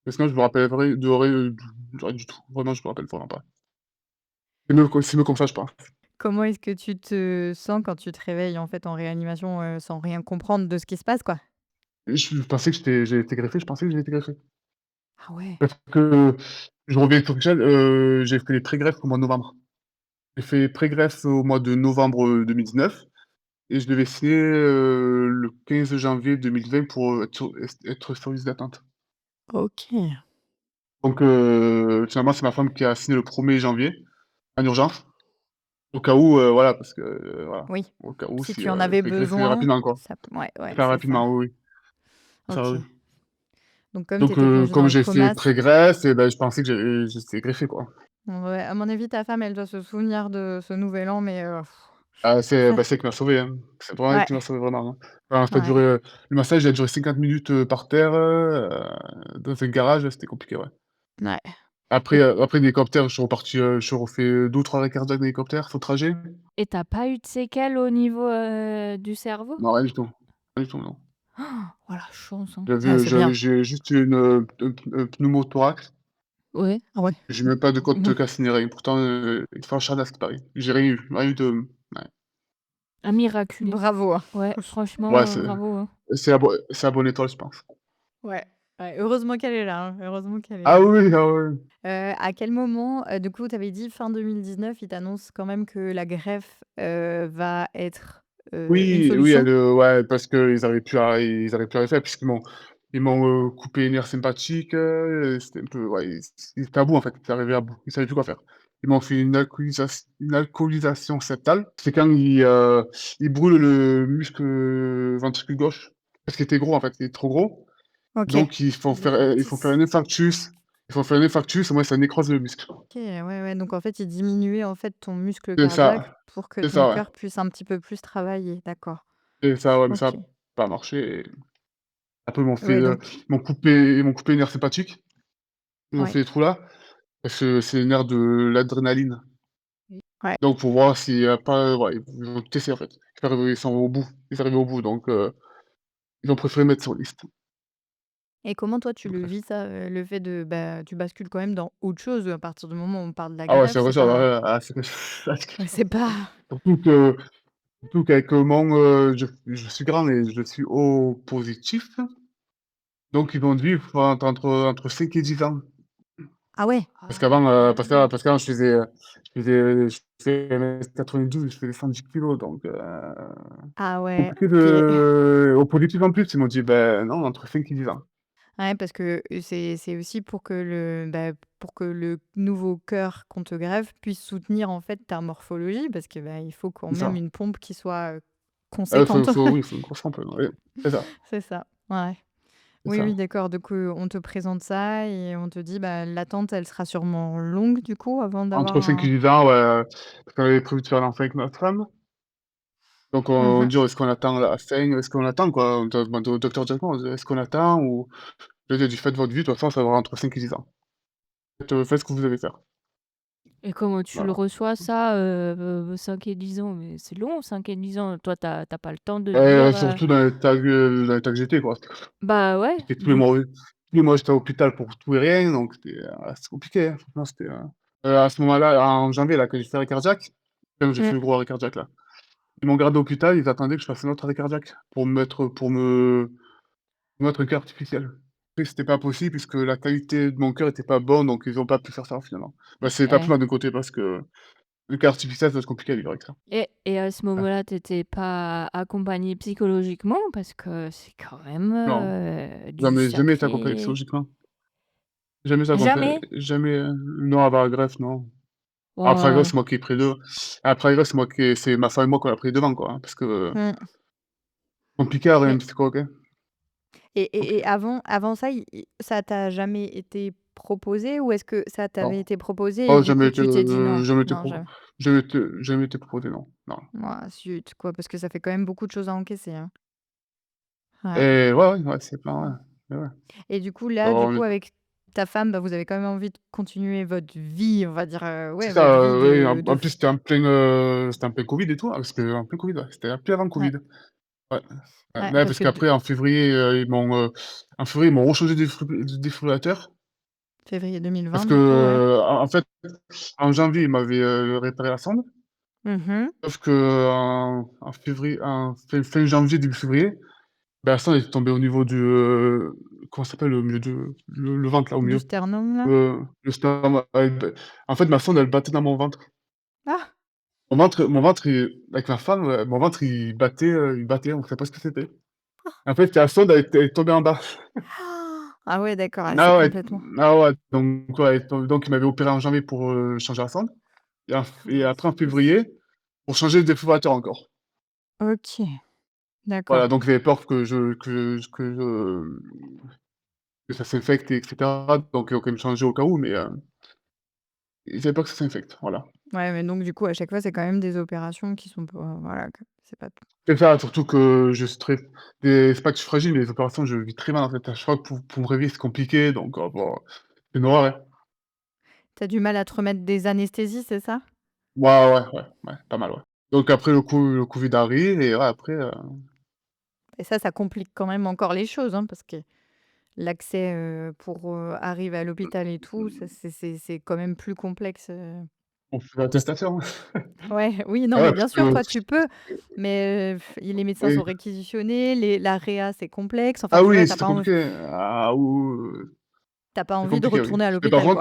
que sinon je me rappellerais de rien du tout. Vraiment, je me rappelle vraiment pas. C'est mieux comme ça, je pense. Comment est-ce que tu te sens quand tu te réveilles en fait en réanimation, sans rien comprendre de ce qui se passe quoi? Je pensais que j'ai été greffé, je pensais que j'ai été greffé. Ah ouais. Parce que je reviens sur quelque chose, j'ai fait les pré-greffes au mois de novembre. J'ai fait pré-greffe au mois de novembre, 2019 et je devais signer, le 15 janvier 2020 pour, être sur liste d'attente. OK. Donc finalement, c'est ma femme qui a signé le 1er janvier, en urgence, au cas où, voilà, parce que, voilà, Oui. au cas où Si si, tu en il avais fallait greffer besoin, rapidement, quoi. ça ouais, ouais, Faire c'est ça. rapidement, oui, oui. Ça, oui. OK. Donc comme tu Donc étais plongée dans comme le j'ai fait coma, pré-greffe et ben, je pensais que j'étais greffé, quoi. ouais, à mon avis, ta femme, elle doit se souvenir de ce nouvel an, mais Ah, ça c'est elle qui m'a sauvé, hein. C'est vraiment elle ouais, qui m'a sauvé, vraiment, hein. Enfin, ça a ouais. duré, le massage, il a duré 50 minutes, par terre, dans un garage, c'était compliqué, ouais. Ouais. Après, Et après l'hélicoptère, je suis reparti, je suis refait, 2 ou 3 arrêts cardiaques d'hélicoptère sur le trajet. Et tu pas eu de séquelles au niveau, du cerveau? Non, rien du tout. Rien du tout, non. Oh la chance, hein. ouais, c'est bien. J'ai juste eu un pneumothorax. Ouais. Ah ouais. J'ai même pas de côte Mmh. cassée ni rien. Pourtant, il te fait un charge à ce qui paraît. J'ai rien eu de ouais. Ah miraculé. Bravo, hein. Ouais, Ouais, franchement, bravo, hein. c'est la bonne étoile, je pense. Ouais, ouais, heureusement qu'elle est là, hein, heureusement qu'elle est Ah là. oui, ah oui. À quel moment, du coup, tu avais dit fin 2019, ils t'annoncent quand même que la greffe, va être, une Oui, oui, solution? ouais, parce qu'ils arrivaient plus à rien faire ils m'ont, coupé les nerfs sympathiques, c'était un peu ouais, ils étaient à bout, en fait, ils arrivaient à bout, ils savaient plus quoi faire. Ils m'ont fait une alcoolisation septale. C'est quand ils brûlent le muscle, ventricule gauche, parce qu'il était gros, en fait, il était trop gros, OK. donc il faut faire un infarctus. Il faut faire un infarctus, moi ça nécrose le muscle. OK, ouais, ouais, donc en fait, ils diminuaient, en fait, ton muscle C'est cardiaque ça, pour que c'est ton ça, ouais. cœur puisse un petit peu plus travailler. D'accord. C'est ça, ouais, mais ça a OK. pas marché. Après Ouais, donc ils m'ont coupé les nerfs sympathiques. Ils ont ouais, fait des trous là, parce que c'est les nerfs de l'adrénaline. ouais. Donc pour voir s'il y a pas ouais, ils ont testé en fait. Ils sont au bout, ils arrivaient au bout donc ils ont préféré mettre sur liste. Et comment toi tu Donc le vis ça, le fait de bah, tu bascules quand même dans autre chose, à partir du moment où on parle de la ah ouais, c'est greffe, vrai c'est ça, pas ouais, ah c'est ouais, c'est pas surtout que surtout qu'avec mon, je suis grand et je suis O positif, donc ils m'ont dit: «Il faut entre 5 et 10 ans». ah ouais? Parce qu'avant je faisais 1,92 m, je faisais 110 kilogrammes donc Ah ouais, compliqué OK. de au positif en plus, ils m'ont dit: «Ben non, entre 5 et 10 ans». Ouais, parce que, c'est aussi pour que pour que le nouveau cœur qu'on te greffe puisse soutenir, en fait, ta morphologie parce que, bah, il faut quand C'est même ça. une pompe qui soit, Faut conséquente. oui, faut une grosse rampe, oui, c'est ça, C'est ça, ouais. c'est Oui, ça. oui, d'accord, donc on te présente ça et on te dit: «Bah, l'attente, elle sera sûrement longue, du coup, avant d'avoir Entre 5 et un» 10 ans, ouais, parce qu'on avait prévu de faire l'enfant avec ma femme, donc on Mmh. dit: «Est-ce qu'on attend la fin? Est-ce qu'on attend quoi?» On demande au docteur directement, on dit: «Est-ce qu'on attend ou?» Je lui ai dit: «Faites votre vie, de toute façon ça va entre 5 et 10 ans. Faites ce que vous devez faire». Et comment tu le Voilà. reçois ça, 5 et 10 ans? Mais c'est long 5 et 10 ans. Toi, t'as pas le temps de te Et dire, surtout dans l'état que j'étais quoi. bah, ouais, J'étais tous les mois j'étais à l'hôpital pour tout et rien, donc c'était compliqué, hein, franchement c'était, à ce moment-là, en janvier là, quand j'ai fait arrêt cardiaque, quand j'ai fait mmh. le gros arrêt cardiaque là, ils m'ont gardé à l'hôpital, ils attendaient que je fasse un autre arrêt cardiaque pour me mettre un cœur artificiel. Et c'était pas possible puisque la qualité de mon cœur était pas bonne, donc ils ont pas pu faire ça finalement. Bah, c'est pas plus Et mal d'un côté parce que le cœur artificiel, ça va être compliqué à vivre avec ça. et à ce Ouais. moment-là, tu pas accompagné psychologiquement? Parce que c'est quand même, Non, du jamais été accompagné sacré psychologiquement. Jamais jamais? jamais, non, avant la greffe, non. Après la greffe, Waouh! c'est moi qui ai pris le après la greffe, c'est ma femme et moi qu'on a pris les devants, quoi, hein, parce que, Mmh. compliqué à avoir un Mais psychologue, hein, et compliqué. avant ça, ça t'a jamais été proposé ou est-ce que ça Non. t'avait été proposé et Oh, du coup tu t'es dit: «Non, non, jamais»? jamais été proposé, non, non. Ouah, zut, quoi, parce que ça fait quand même beaucoup de choses à encaisser, hein. Ouais. Et ouais, ouais, ouais, c'est pas ouais, ouais, ouais. Et du coup, là, du On coup, est avec ta femme, bah, vous avez quand même envie de continuer votre vie, on va dire, c'est ouais, votre ça, vie oui, en de en plus, f c'était en plein covid et tout, hein, c'était en plein covid, ouais, c'était un peu avant ouais, covid. Ouais, ouais, ouais, ouais, parce parce que de qu'après en février, ils m'ont rechangé de défibrillateur février parce 2020, que, du coup, ouais. en fait, en janvier, ils m'avaient, réparé la sonde, Mmh. sauf qu'en février, fin janvier, début février, bah, la sonde était tombée au niveau du, comment ça s'appelle, au milieu de le ventre là, au Du milieu, sternum, là? le sternum, ouais, en fait, ma sonde, elle battait dans mon ventre. Ah! Mon ventre, avec ma femme, mon ventre, il battait, on ne savait pas ce que c'était. En fait, la sonde, elle est tombée en bas. Ah ouais, d'accord, ah, c'est Ah ouais, complètement ah ouais, donc ouais, donc il m'avait opéré en janvier pour, changer la sonde et mince. après en février, pour changer le défibrillateur encore. OK, Voilà, d'accord. donc j'avais peur que ça s'infecte et cetera, donc quand même changer au cas où, mais j'avais peur que ça s'infecte, voilà. Ouais, mais donc du coup, à chaque fois, c'est quand même des opérations qui sont pas voilà, que c'est pas C'est ça, surtout que je suis très c'est pas que je suis fragile, mais les opérations, je vis très mal, en fait. À chaque fois pour me réveiller, c'est compliqué, donc bon, c'est une horreur, hein. tu du mal à te remettre des anesthésies, c'est ça? Ouais, ouais, ouais, ouais, pas mal, ouais. Donc après le Covid arrive et ouais, après, Et ça complique quand même encore les choses, hein, parce que l'accès, pour, arriver à l'hôpital et tout, ça c'est quand même plus complexe, on fait l'attestation. Ouais, oui, non, Ah mais ouais, bien parce sûr, que toi, tu peux, mais les médecins oui. sont réquisitionnés, la réa, c'est complexe. Enfin, Ah tu vois, oui, c'est très compliqué. Ah tu pas c'est envie de compliqué, oui. retourner à Mais l'hôpital, quoi.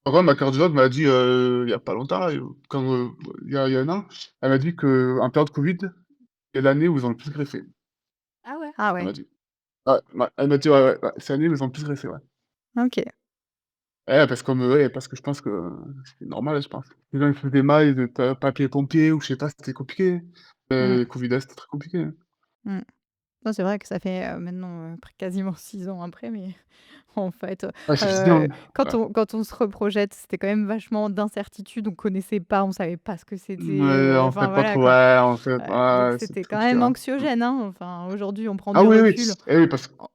par contre, ma cardiologue m'a dit, il y a pas longtemps, quand, il y a 1 an, elle m'a dit qu'en période Covid, c'est l'année où ils ont le plus greffé. Ah ouais? Ah Elle ouais, m'a dit. Ouais, ouais, elle m'a dit: «Ouais, ouais, ouais, c'est l'année où ils ont le plus greffé, ouais». OK. Ouais, parce que je pense que c'est normal, je pense. Les gens, ils faisaient mal, de papier pompier ou je sais pas, c'était compliqué. Mmh, Covid, c'était très compliqué, hein. mmh. Non, c'est vrai que ça fait, maintenant, quasiment 6 ans après, mais en fait, Ouais, ça fait bien, ouais. quand on se reprojette, c'était quand même vachement d'incertitude. On connaissait pas, on savait pas ce que c'était, Ouais, on enfin sait pas voilà, trop, quoi. ouais, on sait Donc ouais, c'est c'était plus quand compliqué, même ouais. anxiogène, hein. Enfin, aujourd'hui, on prend Ah du oui, oui, recul. eh oui, En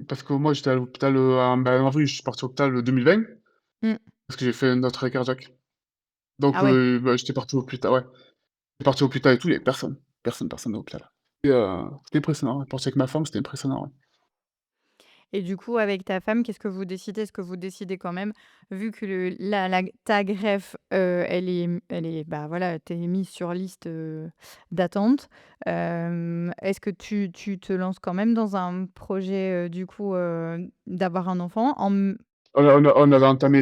parce que moi, j'étais à l'hôpital, en avril, je suis parti à l'hôpital le 2020, mmh. parce que j'ai fait un autre arrêt cardiaque. Donc Ah ouais. bah, j'étais parti au plus tard, ouais. J'étais parti au plus tard et tout, il y avait personne. Personne, personne à l'hôpital. C'était impressionnant, ouais. Parti avec ma femme, c'était impressionnant, ouais. Et du coup, avec ta femme, qu'est-ce que vous décidez? Est-ce que vous décidez quand même, vu que ta greffe, bah, voilà, tu es mise sur liste, d'attente, est-ce que tu te lances quand même dans un projet, du coup, d'avoir un enfant On avait entamé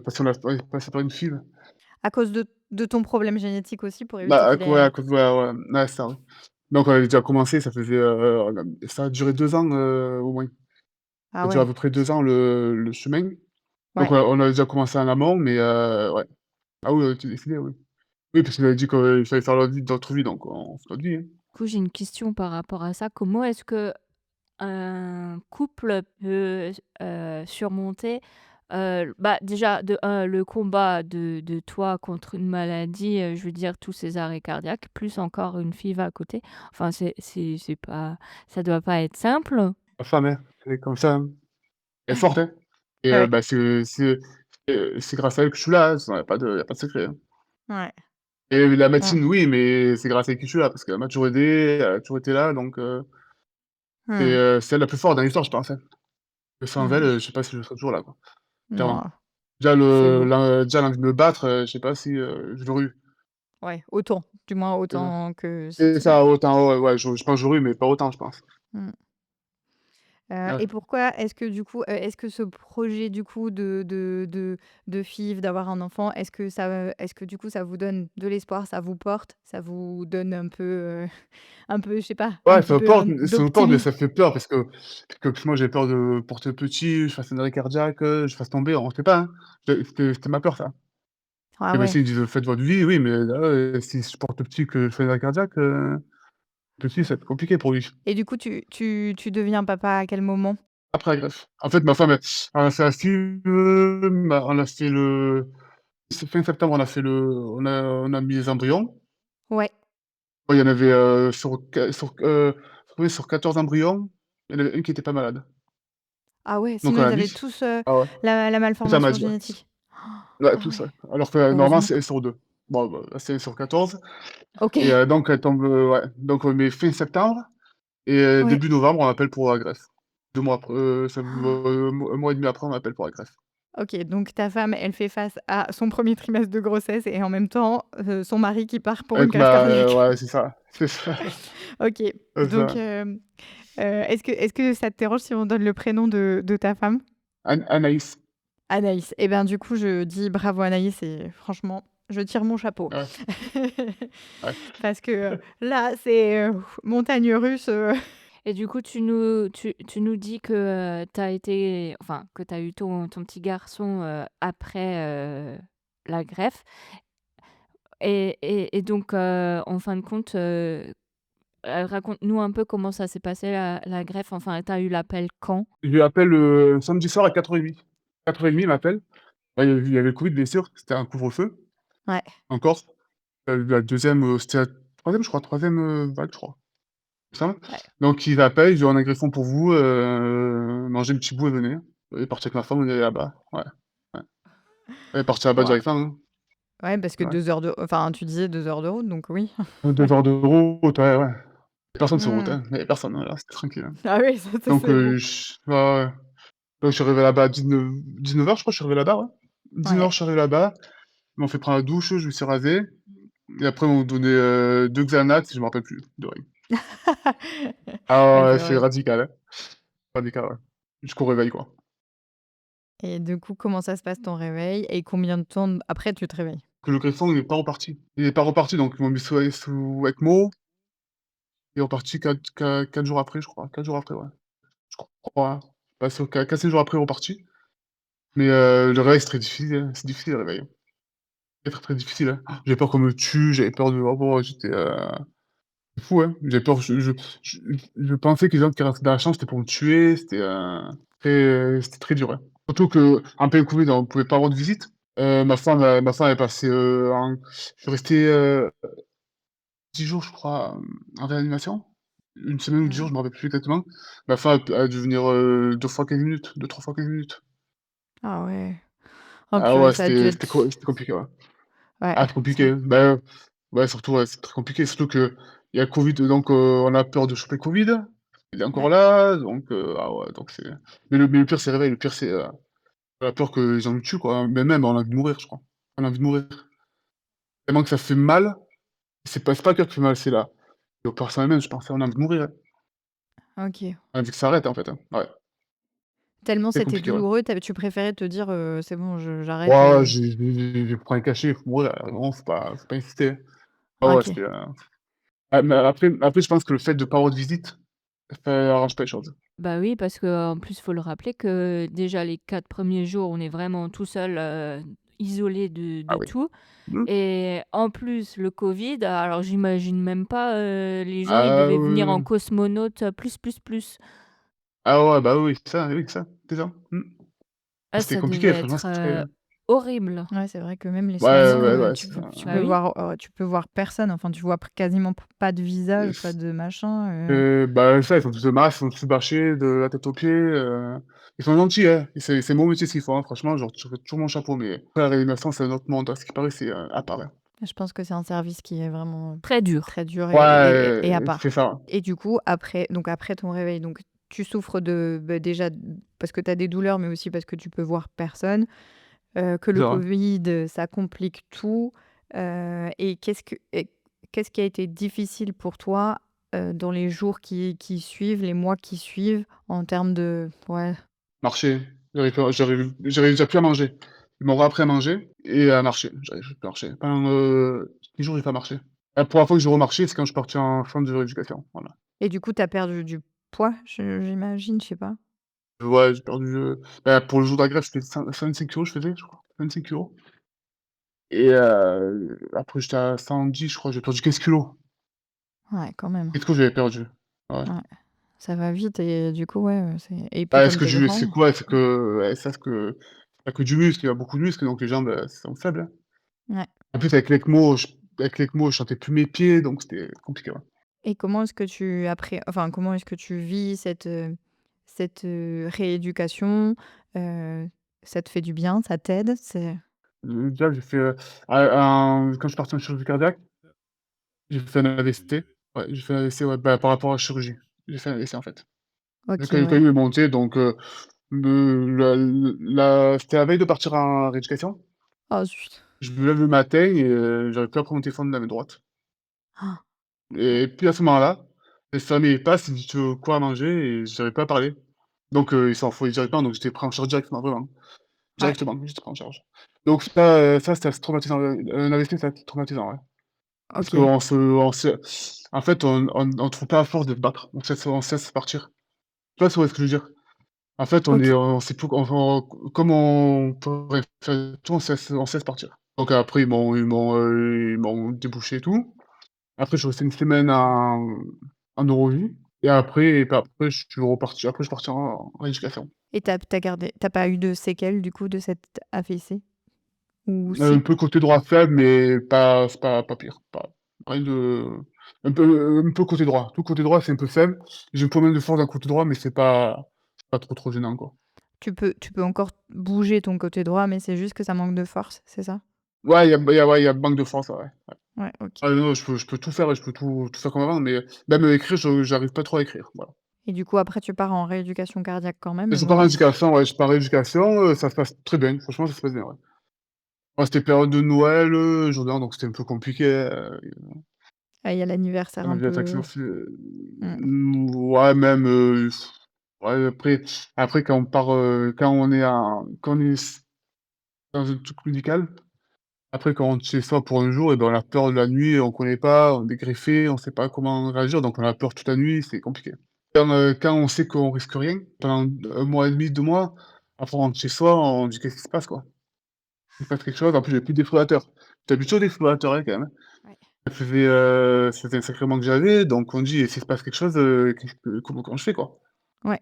parce qu'on a ouais, passé par une FIV. à cause de ton problème génétique aussi pour éviter Bah, qu'il ouais, ait ouais, ouais, ouais, ça, ouais. Donc on avait déjà commencé, ça faisait, ça a duré 2 ans, au moins. ah Ça a duré à ouais, peu près 2 ans le chemin. Donc ouais. on avait déjà commencé en amont, mais ouais. Ah oui, on était décidés, oui. Oui, parce qu'il avait dit qu'il fallait faire notre vie, donc on fait notre vie, hein. Du coup, j'ai une question par rapport à ça. Comment est-ce que un couple peut surmonter, bah, déjà de 1 le combat de toi contre une maladie, je veux dire tous ces arrêts cardiaques, plus encore une FIV à côté. Enfin c'est pas ça doit pas être simple. Ma femme, hein, elle est comme ça, hein. Elle est forte, hein. Et Ouais, bah, c'est grâce à elle que je suis là, hein, sinon il y a pas de secret, hein. ouais. Et la Mmh. médecine, oui, mais c'est grâce à elle que je suis là, parce qu'elle m'a toujours aidé, elle a toujours été là, donc Mmh. c'est elle la plus forte dans l'histoire, je pense, hein. Que sans elle, Mmh. je sais pas si je serais toujours là, quoi, clairement. Non, c'est beau. Déjà l'envie de me battre, je sais pas si, je l'aurais eu. Ouais, autant, du moins C'est ça. autant que si C'est tu ça, autant, ouais, ouais, je pense que j'aurais eu, mais pas autant, je pense. mmh. Ouais. Et pourquoi est-ce que du coup, est-ce que ce projet du coup de FIV, d'avoir un enfant, est-ce que du coup ça vous donne de l'espoir, ça vous porte, ça vous donne un peu, un peu, je sais pas, un Ouais, petit peu ça me porte, mais d'optimisme? ça fait peur parce que moi j'ai peur de porter petit, je fasse un arrêt cardiaque, je fasse tomber, on sait pas, hein. C'était ma peur ça. Ah Les ouais. médecins ils disent: «Faites votre vie», oui, mais là, si je porte petit, que je fais un arrêt cardiaque, petit, ça va être compliqué pour lui. Et du coup tu deviens papa à quel moment? Après la greffe. En fait, ma femme, elle a fait la FIV, on a fait c'est fin septembre, on a mis les embryons. Ouais. Ouais, il y en avait, sur 14 embryons, il y en avait un qui était pas malade. Ah ouais, Donc sinon on ils a avaient dit tous, ah ouais, la c'est ça, elle m'a malformation dit, ouais. génétique? Ouais, Ah tout ouais, ça. Alors que, normalement, heureusement. c'est 1 sur 2. Bon, bah, là, c'est 1 sur 14 et OK. donc elle tombe, ouais, donc mais fin septembre et Ouais. début novembre, on m'appelle pour la greffe. 2 mois après, ça v 1 mois et demi après, on m'appelle pour la greffe. OK, donc ta femme, elle fait face à son premier trimestre de grossesse et en même temps, son mari qui part pour une Avec greffe cardiaque. ouais, c'est ça, OK, c'est donc ça. est-ce que ça te dérange si on donne le prénom de ta femme? Anaïs. Anaïs. Et ben, du coup, je dis bravo Anaïs et franchement, je tire mon chapeau. Ouais, ouais. Parce que, là, c'est, montagne russe, Et du coup, tu nous dis que, tu as été enfin, que tu as eu ton petit garçon, après, la greffe et donc en fin de compte, raconte-nous un peu comment ça s'est passé la greffe? Enfin, tu as eu l'appel quand? Je l'appelle, samedi soir à 4:30. 4:30, il m'appelle. Bah, il y avait le Covid bien sûr, c'était un couvre-feu, ouais, encore. La 2e, c'était la 3e je crois, 3e, vague je crois, il me semble. ouais. Donc il m'appelle, il dit: «On a un greffon pour vous, mangez un petit bout et venez». Il est parti avec ma femme, on est allé là-bas, ouais, ouais. Elle est partie là-bas Waouh. directement, hein. Ouais, parce que Ouais. 2 heures de enfin, tu disais 2 heures de route, donc oui. 2 heures de route, ouais, ouais. Personne sur route, Mmh. hein, il y avait personne, voilà, c'était tranquille, hein. Ah oui, ça Donc c'est bon. je ouais, ouais. Donc je suis arrivé là-bas à 19:00 je crois, je suis arrivé là-bas, ouais. 19:00 Ouais. je suis arrivé là-bas, ils m'ont fait prendre la douche, je me suis rasé et après ils m'ont donné, 2 Xanax, je me rappelle plus de rien. Ah Ouais, ouais, c'est ouais, c'est vrai. radical, hein. Radical, ouais. Jusqu'au réveil, quoi. Et du coup, comment ça se passe ton réveil et combien de temps après tu te réveilles? Que le greffon, il est pas reparti. Il est pas reparti, donc ils m'ont mis sous ECMO. Il est reparti 4 jours après, je crois. 4 jours après, ouais. Je crois, hein. Pas sûr, 4-5 jours après, il est reparti. Mais le réveil, c'est très difficile, hein. C'est difficile le réveil, hein. C'est très, très difficile, hein. J'avais peur qu'on me tue, j'avais peur de oh bon, j'étais, c'est fou, hein. J'avais peur, je je pensais que les gens qui rentraient dans la chambre, c'était pour me tuer, c'était très dur, hein. Surtout qu'en plein Covid, on pouvait pas avoir de visite. Ma femme est passée, je suis resté, 10 jours, je crois, en réanimation. Une semaine ou 10 jours, Mmh. je me rappelle plus exactement. Ma femme a dû venir, 2 fois 15 minutes, 2-3 fois 15 minutes. Ah ouais. Oh Ah purée, ouais, ça a dû c'était compliqué, ouais. ouais, Ah, c'est ça compliqué, bah, ouais, surtout, ouais, c'est très compliqué, surtout qu'il y a le Covid, donc on a peur de choper le Covid. Il est ouais. encore là, donc ah ouais, donc c'est mais le pire, c'est le réveil, le pire, c'est, la peur que les gens nous tuent, quoi. Mais même, on a envie de mourir, je crois. On a envie de mourir. Tellement que ça fait mal, c'est pas le cœur qui fait mal, c'est les opérations elles-mêmes, je pense, on a envie de mourir, hein. OK. On a envie que ça arrête, en fait, hein. Ouais, Tellement c'est c'était compliqué, ouais. douloureux, tu préférais te dire, «C'est bon, je j'arrête Ouais, ouais, et» j'ai pris un cachet, faut mourir, vraiment, faut pas insister, hein. Ah ouais, OK. c'était, ah mais après je pense que le fait de pas avoir de visite, ça arrange pas les choses. Bah oui, parce qu'en plus, il faut le rappeler que déjà les 4 premiers jours, on est vraiment tout seul, isolé de Ah de oui. tout Mmh. et en plus le Covid, alors j'imagine même pas, les gens, ils Ah devaient venir en oui. cosmonaute, plus, plus, plus. Ah ouais, bah oui, c'est ça, c'est ça. Mmh. Ah, C'était ça devait compliqué, franchement, être, c'était très horrible. Ouais, c'est vrai que même les ouais, Parce soignants, ouais, que ouais, tu c'est peux ça. tu bah peux oui. voir, tu peux voir personne, enfin, tu vois quasiment pas de visage, pas de machin, Bah, ça, ils sont tous de masques, ils sont tous bâchés de la tête aux pieds, ils sont gentils, hein, et c'est mon métier ce qu'ils font, hein, franchement, genre, je toujours mon chapeau, mais après la réanimation, c'est un autre monde, à ce qui paraît, c'est, à part, hein. je pense que c'est un service qui est vraiment Très dur. très dur et à Ouais, part. c'est ça. Et du coup, après ton réveil, donc tu souffres de, déjà parce que tu as des douleurs, mais aussi parce que tu peux voir personne, que C'est le ça. Covid, ça complique tout, et qu'est-ce qui a été difficile pour toi, dans les jours qui suivent, les mois qui suivent, en termes de ouais, Marcher, j'arrive déjà plus à manger. Ils m'ont réappris à manger et à marcher. J'arrive plus à marcher. Pendant, 10 jours, j'ai pas marché. La première fois que j'ai remarché, c'est quand je suis parti en centre de rééducation, voilà. et du coup, tu as perdu du poids, j'imagine, je sais pas? Ouais, j'ai perdu, bah, pour le jour de la greffe, c'était 25 kilogrammes je faisais, je crois, 25 kilogrammes et après j'étais à 110 je crois, j'ai perdu 15 kilogrammes. Ouais, quand même. 15 kilogrammes j'avais perdu. Ouais. Ouais, ça va vite et du coup, ouais, c'est et puis Bah, comme tu es c'est grand quoi? C'est que ouais, ça, c'est que il y a que du muscle, il y a beaucoup de muscles, donc les jambes, elles sont faibles, hein. ouais. En plus avec l'ECMO, je sentais plus mes pieds, donc c'était compliqué, ouais. Et comment est-ce que tu enfin, comment est-ce que tu vis cette, rééducation? Heu, Ça te fait du bien? Ça t'aide? C'est Déjà, j'ai fait, quand je suis parti en chirurgie cardiaque, j'ai fait un AVC. Ouais, j'ai fait un AVC, ouais, bah, par rapport à la chirurgie. J'ai fait un AVC, en fait. OK, Le ouais. caillou est monté, donc c'était la veille de partir en rééducation. Oh zut! Je me lève le matin et j'arrive plus à prendre mon téléphone de la main droite Ah, et puis à ce moment-là, l'infirmier il passe, il me dit: «Tu veux quoi à manger?» et j'arrive pas à parler. Donc il s'en foutait directement, donc j'étais pris en charge directement, vraiment. Ouais, directement, juste pris en charge. Donc ça c'était assez traumatisant, un AVC c'est assez traumatisant, ouais. Parce OK. qu'on se en fait, on trouve pas la force de se battre, on se laisse partir. Tu vois ce que je veux dire? En fait, OK. on sait plus on comme on peut rien faire et tout, on se laisse partir. Donc après ils m'ont débouché et tout. Après je suis resté une semaine en neurologie et après je suis parti en rééducation. Et t'as pas eu de séquelles du coup de cet AVC? Ou Un si? peu côté droit faible, mais c'est pas pire, pas rien de un peu côté droit. Tout côté droit, c'est un peu faible. J'ai un problème de force d'un côté droit, mais c'est pas trop gênant, quoi. Tu peux encore bouger ton côté droit, mais c'est juste que ça manque de force, c'est ça? Ouais, il y a manque de force, ouais, ouais. Ouais, OK. Ah non, je peux tout faire et je peux tout faire comme avant, mais même écrire, j'arrive pas trop à écrire, voilà. Et du coup, après, tu pars en rééducation cardiaque quand même, Je pars en ou? éducation, ouais, je pars en éducation, ça se passe très bien, franchement, ça se passe bien, ouais. Ouais, c'était période de Noël, Jourdain, donc c'était un peu compliqué, Ah, il y a l'anniversaire on a un vu l'attaque peu. Mmh. ouais, même, ouais, après quand on part, quand on est dans un truc médical, après quand on rentre chez soi pour un jour et ben, on a peur de la nuit, on connaît pas, on est greffé, on sait pas comment réagir, donc on a peur toute la nuit, c'est compliqué. Quand on sait qu'on risque rien, pendant 1 mois et demi, 2 mois, après on rentre chez soi, on dit: «Qu'est-ce qui se passe, quoi?» Il se passe quelque chose, en plus j'avais plus de défibrillateur. J'étais habitué au défibrillateur, hein, quand même, hein. Ouais. Ça faisait un sacré moment que j'avais, donc on dit: «Et s'il se passe quelque chose, qu'est-ce que comment je fais, quoi?» Ouais.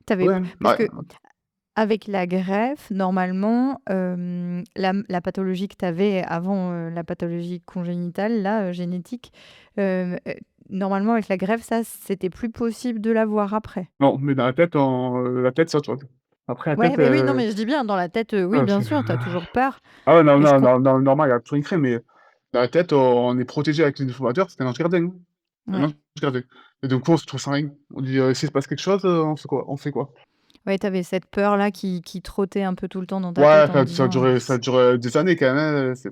Tu Ouais, Parce ouais, que avec la greffe, normalement, la pathologie que tu avais avant, la pathologie congénitale là, génétique, normalement avec la greffe, ça, c'était plus possible de l'avoir après? non, mais dans la tête, c'est autre chose. Après la Ouais, tête, mais oui, non, mais je dis bien dans la tête, oui, bien c'est sûr, tu as toujours peur ah ouais, non, et je non, com non, non, normal, il y a tout un craint, mais dans la tête, on est protégé avec les défibrillateurs, c'est un ange gardien, hein. Un ouais. ange gardien et donc coup, on se retrouve sans rien. On dit: «S'il se passe quelque chose, on fait quoi?» Ouais, tu avais cette peur-là qui trottait un peu tout le temps dans ta Ouais, tête en ça ça a disant, duré ça a duré des années quand même, hein, ça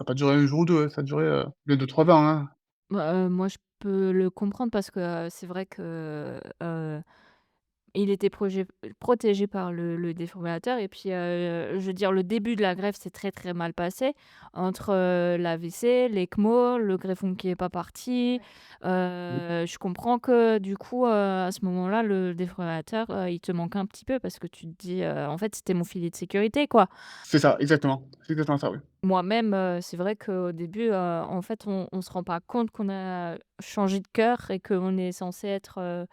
a pas duré un jour ou 2, hein, ça a duré, plus de 3 ans, hein. Bah, moi, je peux le comprendre parce que, c'est vrai que, il était protégé par le défibrillateur et puis, je veux dire le début de la greffe s'est très, très mal passé entre, l'AVC, l'ECMO, le greffon qui est pas parti. Mmh. Je comprends que du coup, à ce moment-là, le défibrillateur, il te manque un petit peu parce que tu te dis, «En fait, c'était mon filet de sécurité, quoi». C'est ça, exactement. C'est exactement ça, oui. Moi-même, c'est vrai qu'au début, en fait, on se rend pas compte qu'on a changé de cœur et qu'on est censé être,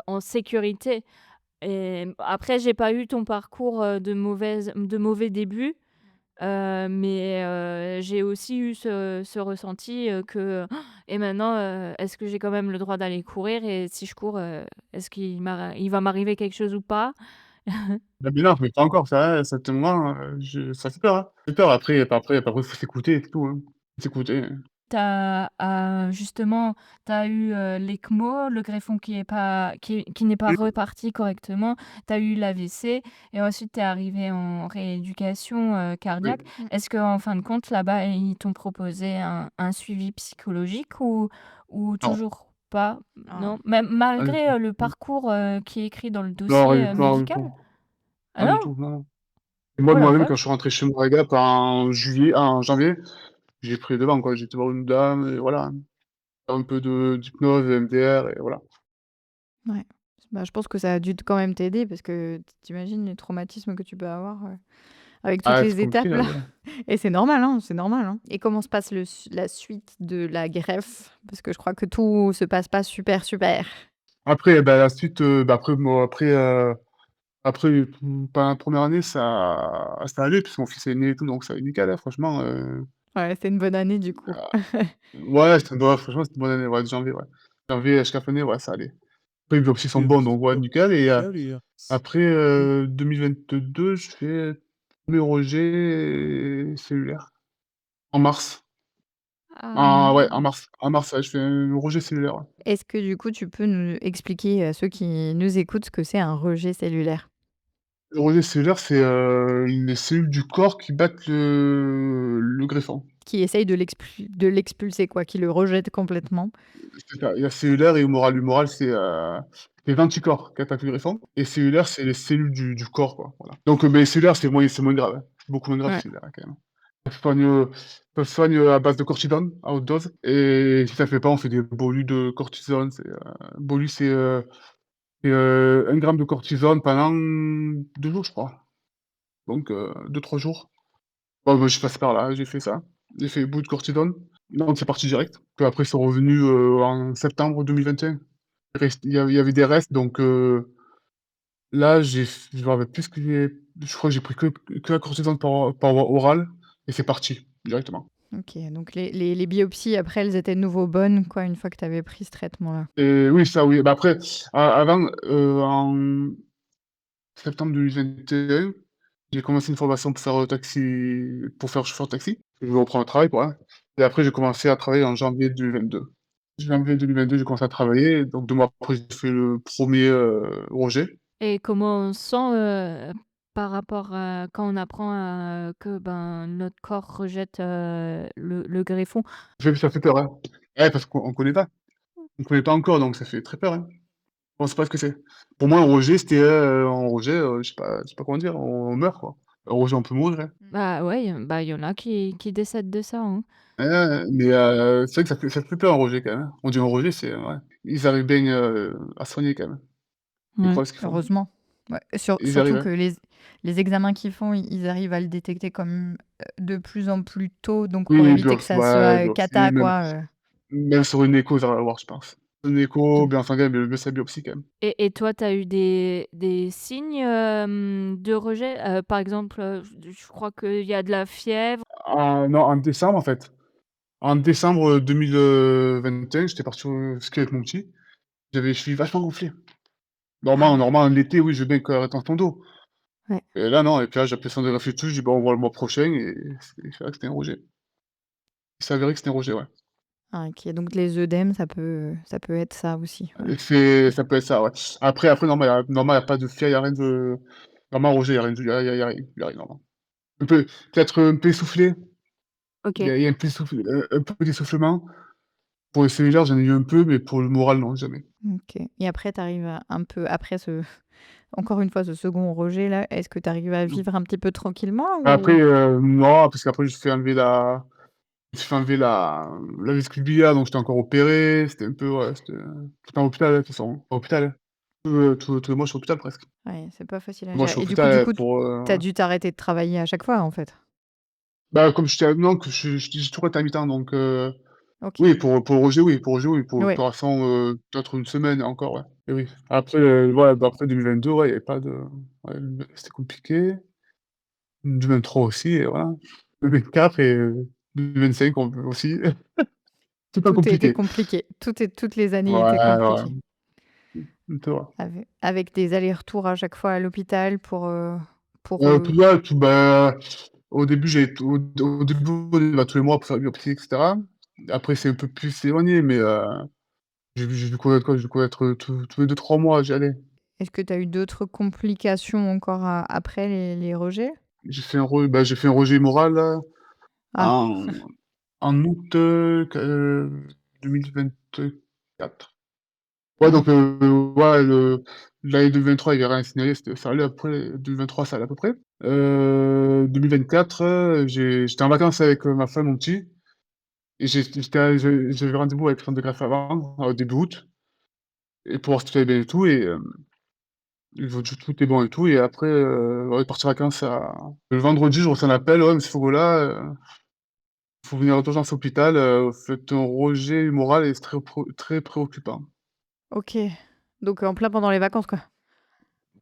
en sécurité. Et après, j'ai pas eu ton parcours, de mauvais débuts, mais j'ai aussi eu ce ressenti, que et maintenant, est-ce que j'ai quand même le droit d'aller courir et si je cours, est-ce il va m'arriver quelque chose ou pas? Bah, mais non, mais pas encore, ça te moment, ça fait peur, hein. Ça fait peur après, faut s'écouter, c'est tout, hein. S'écouter, hein. Justement, tu as eu, l'ECMO, le greffon qui n'est pas Mmh. reparti correctement. Tu as eu l'AVC et ensuite tu es arrivé en rééducation, Oui. cardiaque. Mmh. Est-ce qu'en fin de compte, là-bas, ils t'ont proposé un suivi psychologique ou Non, toujours pas? Ah. Non? Même pas du malgré, tout. le Mmh. parcours, qui est écrit dans le Non, dossier, rien non, rien du médical? tout. Ah Rien du non? tout, non, non. Et moi, Oh la moi-même, quand je vache! suis rentré chez moi à Gap en janvier, j'ai pris les devants, quoi. J'ai été voir une dame et voilà, un peu de d'hypnose, MDR et voilà. Ouais. Bah, je pense que ça a dû quand même t'aider parce que tu les traumatismes que tu peux avoir, avec toutes Ah, c'est les compliqué, étapes là, là. ouais. Et c'est normal, hein, c'est normal, hein. Et comment se passe la suite de la greffe? Parce que je crois que tout se passe pas super, super. Après, bah, la suite, bah, après moi, après, pendant la 1re année, ça allait puisque mon fils est né et tout, donc ça allait nickel, hein, franchement, Ouais, c'est une bonne année du coup. ouais, franchement, c'était une bonne année, ouais, de janvier, ouais. Janvier jusqu'à fin mai, ouais, ça allait. Après, les biopsies sont bonnes, donc ouais, nickel et après, 2022, je fais 1er rejet cellulaire en mars. Ouais, Ah! en mars, ouais, je fais un rejet cellulaire, ouais. Est-ce que du coup tu peux nous expliquer à ceux qui nous écoutent ce que c'est un rejet cellulaire? Le rejet cellulaire, c'est, les cellules du corps qui battent le greffon. Qui essaye de l'expulser quoi, qui le rejette complètement. C'est ça. Il y a cellulaire et humoral. Humoral, c'est, les anticorps qui attaquent le greffon et cellulaire, c'est les cellules du corps, quoi, voilà. Donc, mais cellulaire, c'est moins grave, hein. C'est beaucoup moins grave Ouais. cellulaire, hein, quand même. Ça se soigne à base de cortisone, à haute dose et si ça le fait pas, on fait des bolus de cortisone. Bolus, c'est, 1 gramme de cortisone pendant 2 jours, je crois. Donc 2-3 jours. Bah, moi, je suis passé par là, j'ai fait ça. J'ai fait bout de cortisone. Non, c'est parti direct. Puis après, c'est revenu, en septembre 2021. Il y avait des restes, donc là, je me rappelle plus ce que je crois que j'ai pris que la cortisone par voie orale et c'est parti directement. OK, donc les biopsies après elles étaient de nouveau bonnes quoi, une fois que tu avais pris ce traitement-là? Et oui, ça oui. Bah, après, avant, en septembre 2021, j'ai commencé une formation pour faire chauffeur de taxi. Je reprends le travail, quoi, hein. Et après, j'ai commencé à travailler en janvier 2022. Janvier 2022, j'ai commencé à travailler, donc 2 mois après, j'ai fait le premier rejet. Et comment on se sent, par rapport à quand on apprend, que, ben, notre corps rejette, le greffon? Ça fait peur, hein. Ouais, parce qu'on connaît pas. On connaît pas encore, donc ça fait très peur, hein. On sait pas ce que c'est. Pour moi, un rejet, c'était, un rejet, je sais pas comment dire, on meurt, quoi. Un rejet, on peut mourir, hein. Bah, ouais, bah, il y en a qui décèdent de ça, hein. Ouais, ouais, mais c'est vrai que ça fait peur un rejet quand même, hein. On dit un rejet, c'est ouais. Ils arrivent bien, à soigner quand même. C'est Ouais. incroyable ce qu'ils font. Heureusement. Ouais, Ils arrivent, surtout hein. que les examens qu'ils font, ils arrivent à le détecter comme, de plus en plus tôt, donc pour Oui, ils éviter doivent que ça ouais, ils soit, doivent cata même quoi, même sur une écho, ça va voir, je pense. Une écho, bien sanguin, mieux c'est la biopsie quand même. Et toi, tu as eu des signes, de rejet? Par exemple, je crois qu'il y a de la fièvre. Non, en décembre, en fait. En décembre, 2021, j'étais parti au ski avec mon petit. J'avais les chevilles vachement gonflées. Ah ouais. Normal, l'été, oui, je veux bien que rétention d'eau. Ouais. Et là, non, et puis là, j'ai appelé son et tout, je dis: «Bah, on voit le mois prochain» et c'est vrai que c'était un rejet. Il s'est avéré que c'était un rejet, ouais. Ah OK, donc les œdèmes, ça peut être ça aussi, ouais. Ça peut être ça, ouais. Après, normal, il y a pas de fièvre, il y a rien de normal, rejet, il y a rien de il y a rien, normal. Peut-être un peu essoufflé, OK. il y a un peu d'essoufflement. Pour le cellulaire, j'en ai eu un peu, mais pour le moral, non, jamais. OK et après tu arrives à un peu après ce encore une fois, ce second rejet là, est-ce que tu arrives à Mmh. vivre un petit peu tranquillement Après, ou? non, parce qu'après, je me suis fait enlever la vésicule biliaire, donc j'étais encore opéré. C'était un peu ouais, j'étais en hôpital, hein, de toute façon, en hôpital, hein. Tous les mois, je suis à l'hôpital presque. Ouais, c'est pas facile à Moi, je gérer suis à et l'hôpital, pour, tu as dû t'arrêter de travailler à chaque fois, en fait? bah, comme j'étais non, que j'ai toujours été intermittent, donc OK. oui, pour le rejet, oui, pour Ouais. l'opération, peut-être une semaine encore, ouais, et oui. Après, ouais, bah, après 2022, ouais, il y avait pas de ouais, c'était compliqué. 2023 aussi et voilà. 2024 et 2025 on peut aussi. C'est pas Tout a été compliqué. compliqué. Toutes les années étaient Ouais, ouais, compliquées. c'est vrai. Avec des allers-retours à chaque fois à l'hôpital pour, Tout ouais, tout bah, au début, au début, on y va tous les mois pour faire une biopsie et cetera. Après, c'est un peu plus éloigné, mais j'ai dû connaître quoi? J'ai dû connaître, tous les 2-3 mois, j'y allais. est-ce que tu as eu d'autres complications encore a après les rejets? J'ai fait un rejet moral là, Ah, en août, 2024. Ouais, ah, donc ouais, l'année 2023, il y avait rien signalé, ça allait après 2023, ça allait à peu près. 2024, j'étais en vacances avec, ma femme, mon petit et j'avais rendez-vous avec le centre de greffe avant, début août et pour voir si tout allait bien et tout et ils ont dit: «Tout est bon et tout» et après, on est partis en vacances le vendredi, je reçois un appel: «Ouais, monsieur Fogola, faut venir d'urgence à l'hôpital, vous faites un rejet humoral et c'est très préoccupant». OK. Donc en plein pendant les vacances, quoi?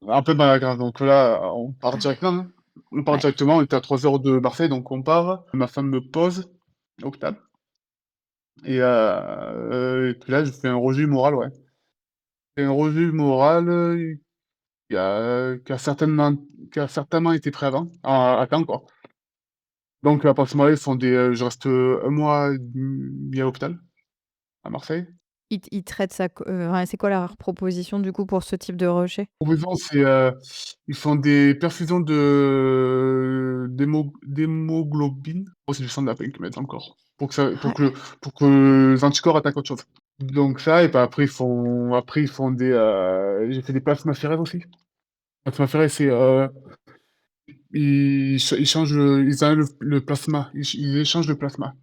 Un peu mal à donc là, on part directement, hein. On part Ouais. directement, on était à 3 heures de Marseille, donc on part. Ma femme me pose à l'hôpital et puis là, je fais un rejet moral, ouais. C'est un rejet moral, qui a certainement été pris avant, à temps, quoi. Donc à partir de ce moment-là, ils font je reste, 1 mois et demi à l'hôpital, à Marseille. ils traitent ça enfin, c'est quoi leur proposition, du coup, pour ce type de rejet? Proposons, c'est, ils font des perfusions d'hémoglobine. Oh, c'est du sang de lapin qu'ils mettent dans le corps Ouais, pour que les anticorps attaquent autre chose. Donc ça et bah, après ils font des, j'ai fait des plasmaphéresses aussi. Plasmaphéresses, c'est, ils changent ils enlèvent le plasma, ils échangent le plasma.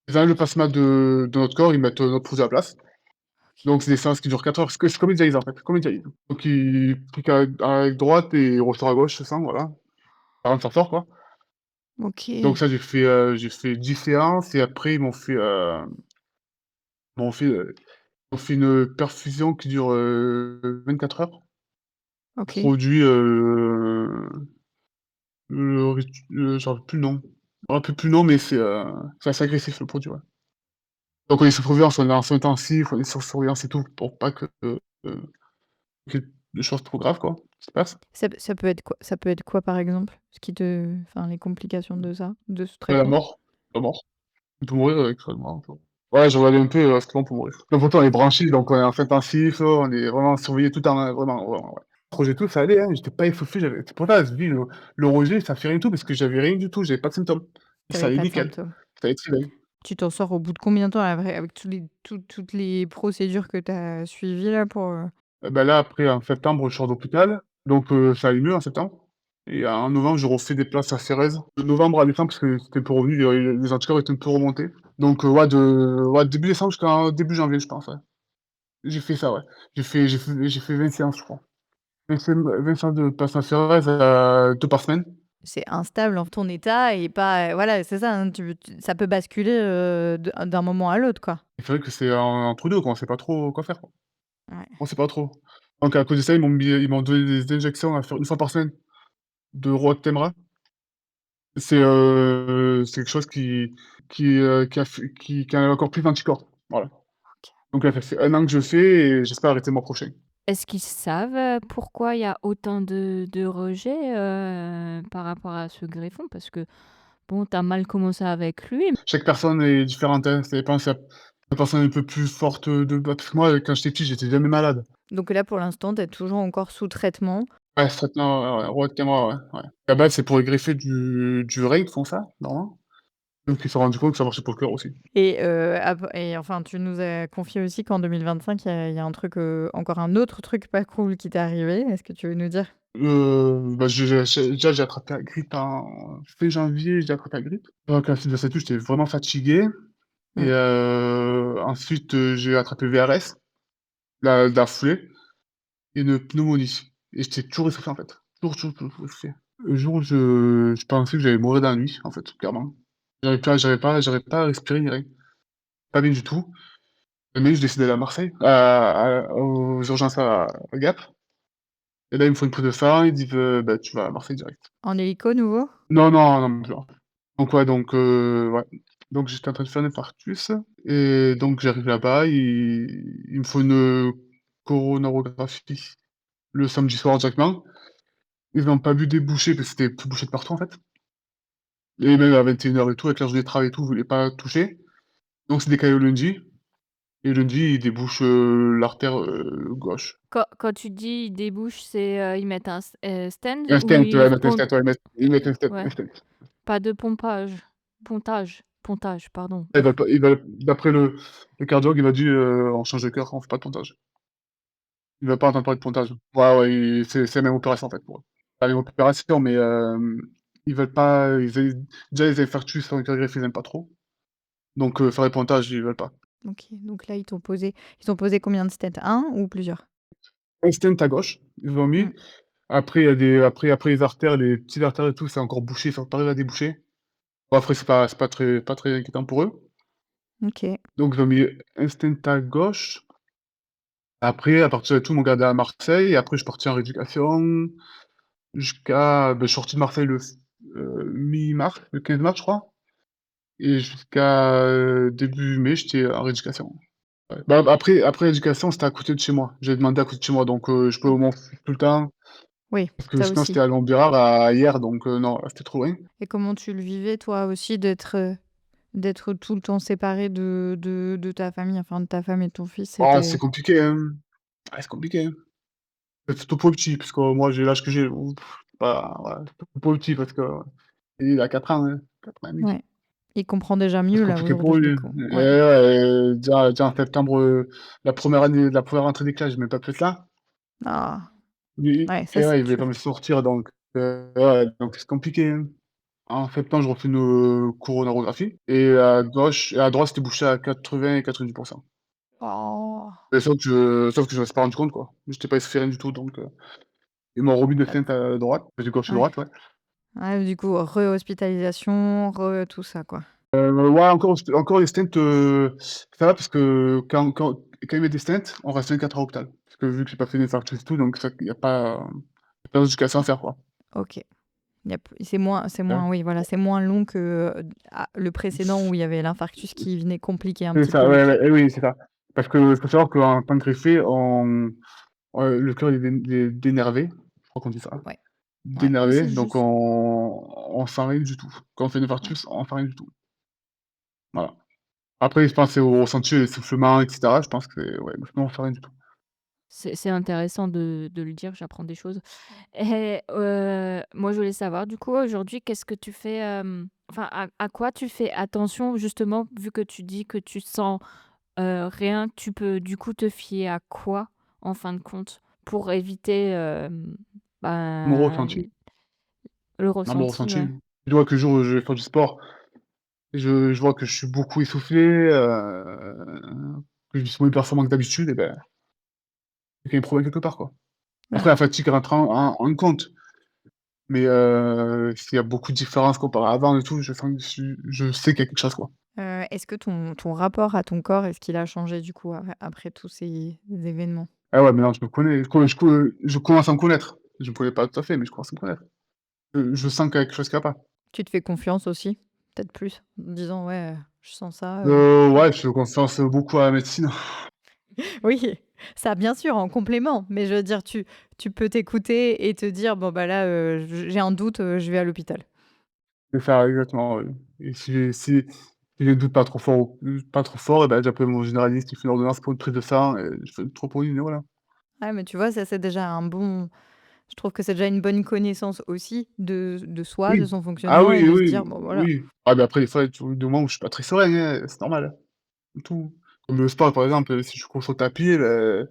Ils enlèvent le plasma de notre corps, ils mettent, notre pouls à la place. OK. Donc c'est des séances qui durent 4 heures. C'est comme une dialyse, en fait, comme une dialyse. Donc ils piquent avec droite et ils ressortent à gauche, le sang, voilà. Avant que ça ressort, quoi. Donc OK. ça, j'ai fait 10 séances et après m'ont fait, heu, ils m'ont fait une perfusion qui dure, 24 heures. OK. Produit, je me rappelle plus le nom. Je me rappelle plus le nom, mais c'est assez agressif, le produit, ouais. Donc on est sous surveillance, on est en soins intensifs, on est sur surveillance et tout pour pas que, qu'il y ait des choses trop graves, quoi, qui se passent. Ça peut être quoi, par exemple? Ce qui te enfin, les complications de ça, de ce La traitement? mort, la mort. On peut mourir, extrêmement, tu vois? Ouais, j'ai regardé un peu, c'est bon pour mourir. Donc pourtant on est branchés, donc on est en soins intensifs, on est vraiment surveillés tout le temps, hein, vraiment, vraiment, ouais. Projet et tout, ça allait, hein, j'étais pas essoufflé, c'est pour ça, je dis le rejet, ça fait rien du tout parce que j'avais rien du tout, j'avais pas de symptômes. Tu Ça avais allait pas de nickel, symptômes. ça allait très bien. Tu t'en sors au bout de combien de temps, après, avec toutes les procédures que tu as suivies là pour, Bah, là, après en septembre, je sors d'hôpital, donc ça allait mieux en septembre et en novembre, je refais des places à Cérèse. De novembre à décembre, parce que c'était un peu revenu, les anticorps étaient un peu remontés. Donc ouais, début décembre jusqu'à début janvier, je pense, ouais. J'ai fait ça, ouais. J'ai fait 20 séances, je crois. 20 séances de plasma Cérèse, 2 par semaine. c'est instable en ton état et pas, voilà, c'est ça, hein, ça peut basculer, d'un moment à l'autre, quoi. Et c'est vrai que c'est un entre 2, quoi, on sait pas trop quoi faire, quoi. Ouais. On sait pas trop. Donc à cause de ça, ils m'ont donné des injections à faire 1 fois par semaine de Roaccutane. C'est quelque chose qui a encore plus d'anticorps, voilà. OK. Donc là, ça fait 1 an que je fais et j'espère arrêter le mois prochain. Est-ce qu'ils savent, pourquoi il y a autant de rejets, par rapport à ce greffon? Parce que, bon, tu as mal commencé avec lui. Chaque personne est différente, hein, ça dépend si la personne est un peu plus forte, parce que moi, quand j'étais petit, j'étais jamais malade. Donc là, pour l'instant, tu es toujours encore sous traitement. Ouais, ce traitement, ouais, Roaccutane, ouais, ouais. À la base, c'est pour les greffer du rein qu'ils font ça, normalement. Donc ils se sont rendus compte que ça marchait pour le cœur aussi. Et enfin, tu nous as confié aussi qu'en 2025, il y a un truc, encore un autre truc pas cool qui t'est arrivé. Est-ce que tu veux nous dire? Bah, j'ai attrapé la grippe en fin janvier, j'ai attrapé la grippe. Donc ensuite de ça et tout, j'étais vraiment fatigué et Mmh. ensuite, j'ai attrapé le VRS, la foulée et une pneumonie et j'étais toujours essoufflé, en fait. Toujours essoufflé. Le jour où je pensais que j'allais mourir dans la nuit, en fait, clairement. J'arrivais pas à respirer ni rien. Pas bien du tout. Mais je décide d'aller à Marseille, aux urgences à Gap et là, ils me font une prise de sang, ils disent: «Bah, tu vas à Marseille direct». En hélico, nouveau? Non, non, non, non. Donc ouais, ouais. Donc j'étais en train de faire un infarctus et donc j'arrive là-bas, il me faut une, coronarographie le samedi soir directement. Ils n'ont pas vu déboucher parce que c'était tout bouché de partout, en fait et même à 21:00 et tout, avec la journée de travail et tout, ils voulaient pas toucher. Donc c'est décalé au lundi et lundi, ils débouchent, l'artère, gauche. Quand tu dis: «Ils débouchent», c'est, ils mettent un stent Un ou stent, ouais, ils ils mettent un pondent? stent, ouais, ils mettent un Ouais, stent. pas de pompage, pontage, pardon. Ils veulent pas ils veulent d'après le cardiologue, il m'a dit: «On change de cœur, on fait pas de pontage». Ils veulent pas entendre parler de pontage. Ouais, ouais, c'est la même opération, en fait, pour eux. Pas la même opération, mais ils veulent pas déjà les infarctus sans cœur greffé, ils aiment pas trop, donc faire les pontages, ils veulent pas. OK, donc là, ils t'ont posé combien de stents? Un ou plusieurs? Un stent à gauche, ils ont Mmh. mis. Après, il y a des après les artères, les petites artères et tout, c'est encore bouché, ils ont pas arrivé à déboucher. Bon, après, c'est pas très inquiétant pour eux. OK. Donc ils ont mis un stent à gauche. Après, à partir de tout, ils m'ont gardé à Marseille et après je suis parti en rééducation jusqu'à je suis sorti de Marseille mi-mars, le 15 mars, je crois et jusqu'à, début mai, j'étais en rééducation. Ouais. Bah, après rééducation, c'était à côté de chez moi. J'ai demandé à côté de chez moi, donc je peux au OK. moins tout le temps Oui, parce que ça sinon aussi. c'était à Lembirard, à Hyères, donc non, c'était trop loin. Et comment tu le vivais, toi aussi, d'être tout le temps séparé de ta famille, enfin de ta femme et de ton fils, Oh, c'est c'était compliqué, hein. Ouais, c'est compliqué, hein. Surtout pour le petit, parce que moi j'ai l'âge que j'ai, ou pas ouais, surtout pour le petit parce que il a 4 ans, hein, 4 ans et demi. ouais. Il comprend déjà C'est mieux là compliqué pour aujourd'hui lui. du coup. Et Ouais, ouais, déjà en septembre, la première année la première rentrée des classes, j'ai même pas pu être là. ah, Lui ouais, ça et c'est ouais, il voulait pas dur. me sortir ouais, donc c'est compliqué, hein. En septembre, je refais une, coronarographie et à droite, c'était bouché à 80 et 90. Oh! Et sauf que je me suis pas rendu compte, quoi. J'étais pas fait rien du tout, donc ils m'ont remis des Bah, stents à droite, du gauche et ouais. droite, ouais. Ouais, du coup, re-hospitalisation, re tout ça, quoi. Ouais, encore les stents, ça va parce que quand ils mettent des stents, on reste 24 heures à l'hôpital. Parce que vu que j'ai pas fait d'infarctus et tout, donc ça il y a pas d'éducation à faire, quoi. OK. Il y a p c'est Ouais. moins oui, voilà, c'est moins long que, le précédent où il y avait l'infarctus qui venait compliquer un C'est petit peu ça, le ouais, tout. ouais, et oui, c'est ça. Parce que faut savoir qu'en tant que greffier, le cœur il est dénervé, je crois qu'on dit ça. Ouais, ouais, oui, Dénervé, c'est donc juste. on sent rien du tout. Quand on fait une Ouais. infarctus, on sent rien du tout. Voilà. Après, je pense c'est au ressenti, l'essoufflement et cetera, je pense que ouais, moi, on sent rien du tout. C'est intéressant de le dire, j'apprends des choses et moi, je voulais savoir, du coup, aujourd'hui, qu'est-ce que tu fais, enfin, à quoi tu fais attention, justement, vu que tu dis que tu sens, rien, tu peux, du coup, te fier à quoi, en fin de compte, pour éviter, Mon ben, ressenti, le non, mon ressenti, ressenti. ouais? Je vois que le jour où je vais faire du sport, je vois que je suis beaucoup essoufflé, que je suis moins performant que d'habitude et ben, il y a un problème quelque part, quoi. Après Ouais. la fatigue rentre en compte, mais s'il y a beaucoup de différences comparé à avant et tout, je sais qu'il y a quelque chose, quoi. Est-ce que ton rapport à ton corps, est-ce qu'il a changé du coup après tous ces événements? Ah ouais, maintenant je me connais, je commence à me connaître. Je me connais pas tout à fait, mais je commence à me connaître. Je sens qu'il y a quelque chose qui va pas. Tu te fais confiance aussi? Peut-être plus? En disant: «Ouais, je sens ça, Ouais, je fais confiance, beaucoup à la médecine. Oui, ça bien sûr en complément, mais je veux dire tu peux t'écouter et te dire: «Bon bah là, j'ai un doute, je vais à l'hôpital». C'est ça, exactement, oui. Et si j'ai le doute pas trop fort et ben, j'appelle mon généraliste, il fait une ordonnance pour une prise de sang et je fais une troponine et voilà. Ouais, mais tu vois, ça c'est déjà un bon je trouve que c'est déjà une bonne connaissance aussi de soi, de Oui. son Ah fonctionnement et oui, de se oui, dire: «Bon voilà». oui. Ah mais après des fois, il y a des moments où je suis pas très serein, hein, c'est normal, c'est tout. Comme le sport par exemple, si je cours sur le tapis, je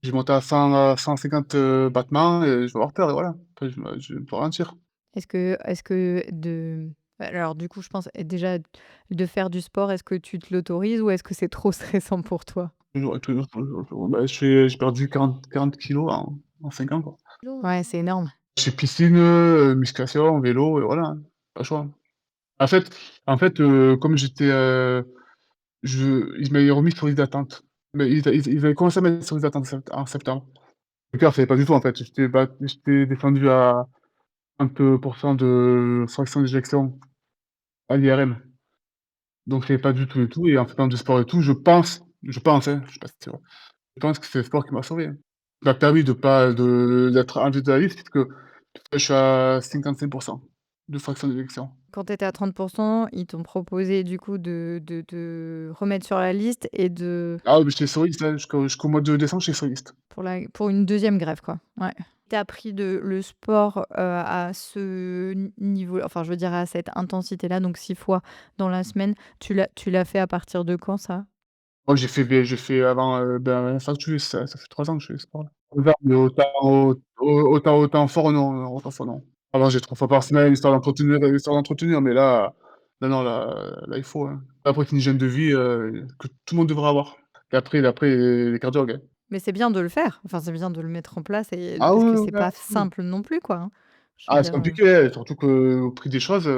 vais monter à 150, battements et je vais avoir peur et voilà. Après je peux ralentir. Est-ce que alors du coup, je pense, déjà de faire du sport, est-ce que tu te l'autorises ou est-ce que c'est trop stressant pour toi? Toujours, bah, j'ai perdu 40 kilogrammes en 5 ans, quoi. Ouais, c'est énorme. Je fais piscine, musculation, vélo et voilà, hein, pas le choix. En fait comme ils m'avaient remis sur liste d'attente. Mais ils avaient commencé à mettre sur liste d'attente en septembre. Le cœur, ça allait pas du tout en fait, j'étais descendu à 30 de fraction d'éjection à l'IRM. Donc ça allait pas du tout et tout et en faisant du sport et tout, hein, je sais pas si c'est vrai. Je pense que c'est le sport qui m'a sauvé, hein. Qui m'a permis d'être enlevé de la liste puisque je suis à 55 de fraction d'éjection. Quand tu étais à 30, ils t'ont proposé du coup de te remettre sur la liste et de Ah oui, mais j'étais sur liste, hein, jusqu'au mois de décembre, j'étais sur liste. pour une deuxième greffe quoi? Ouais. Tu as pris le sport, à ce niveau enfin je veux dire à cette intensité-là, donc 6 fois dans la semaine, tu l'as fait à partir de quand ça? Moi, j'ai fait avant, l'infarctus, ça fait 3 ans que je fais du sport là. Mais autant fort non, non, autant fort non. Avant, j'ai 3 fois par semaine histoire d'entretenir, mais là, non, non, là, il faut, hein. Après, c'est une hygiène de vie, que tout le monde devrait avoir. Et après les cardiologues, hein. Mais c'est bien de le faire, enfin c'est bien de le mettre en place et Ah parce oui, que oui, c'est ouais, pas oui. simple non plus quoi, hein. Je veux Ah, c'est dire, compliqué, hein, surtout qu'au prix des choses,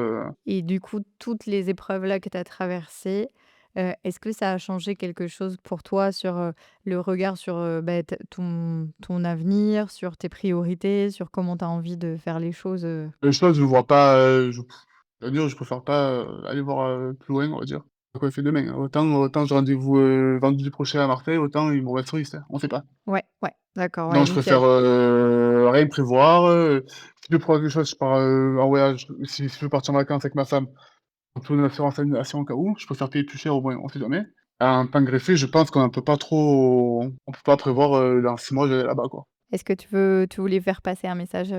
et du coup, toutes les épreuves-là que tu as traversées, est-ce que ça a changé quelque chose pour toi sur, le regard sur, bah, t ton avenir, sur tes priorités, sur comment tu as envie de faire les choses, les choses, je vois pas, on va dire, je préfère pas, aller voir, plus loin, on va dire. Quoi il fait demain, hein. Autant j'ai rendez-vous, vendredi prochain à Marseille, autant ils me remettent sur liste, hein, on sait pas. Ouais, ouais, d'accord, Non, ouais, je donc il y a préfère, rien prévoir, si je veux prévoir quelque chose, je pars, en voyage, si je veux partir en vacances avec ma femme, On peut une assurance annulation au cas où, je préfère payer plus cher au moins, on sait jamais. En tant que greffier, je pense qu'on peut pas trop on peut pas prévoir, dans 6 mois, je vais aller là-bas, quoi. Est-ce que tu voulais faire passer un message,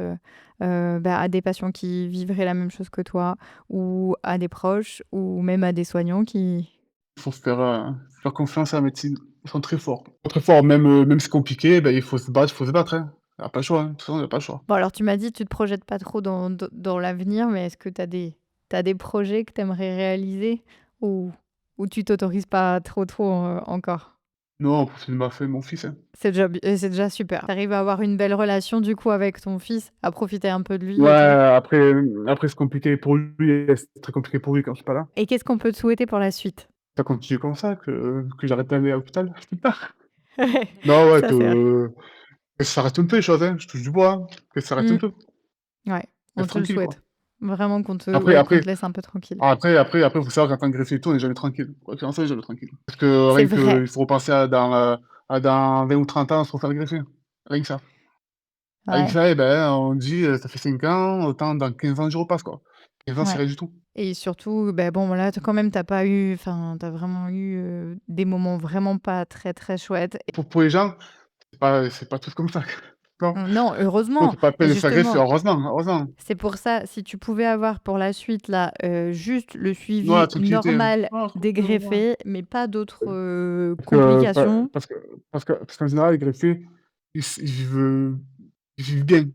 à des patients qui vivraient la même chose que toi ou à des proches ou même à des soignants qui Il faut faire confiance à la médecine. Ils sont très forts. Très forts, même si c'est compliqué, ben, il faut se battre, hein. Il y a pas le choix, hein. De toute façon, il y a pas le choix. bon alors tu m'as dit tu te projettes pas trop dans l'avenir, mais est-ce que tu as des projets que tu aimerais réaliser ou tu t'autorises pas trop, encore? Non, c'est ma femme et mon fils, hein. C'est déjà super. Tu arrives à avoir une belle relation du coup avec ton fils, à profiter un peu de lui Ouais, et tout? après c'est compliqué pour lui, c'est très compliqué pour lui quand je suis pas là. Et qu'est-ce qu'on peut te souhaiter pour la suite? Ça continue comme ça, que j'arrête d'aller à l'hôpital plus tard. Non, ouais, Ça c'est vrai. que ça reste un peu les choses, hein, je touche du bois, hein, que ça reste un Mmh, peu. ouais, on Reste te le tranquille, quoi. souhaite. Vraiment Après qu'on après te laisse un peu tranquille. après, faut savoir qu'en tant que greffier et tout, on est jamais tranquille. Quoi qu'il en soit, on est jamais tranquille. Parce que C'est rien que vrai. il faut repenser à dans 20 ou 30 ans, se refaire greffer. Rien que ça. Rien que Ouais. ça, et ben, on dit, ça fait 5 ans, autant dans 15 ans, j'y repasse, quoi. 15 ans, c'est Ouais rien du tout. et surtout, beh, bon, là, quand même, t'as pas eu enfin, tu vraiment eu, des moments vraiment pas très, très chouettes et Pour les gens, c'est pas tous comme ça. Non. non, Non, heureusement tu es pas et appelé de faire greffer, justement, heureusement, heureusement. c'est pour ça, si tu pouvais avoir pour la suite, là, juste le Ouais, la suivi tranquillité, hein. normal Ouais, des tranquille, ouais. greffés, mais pas d'autres, Parce que pa complications. parce que parce qu'en général, les greffiers, ils vivent bien.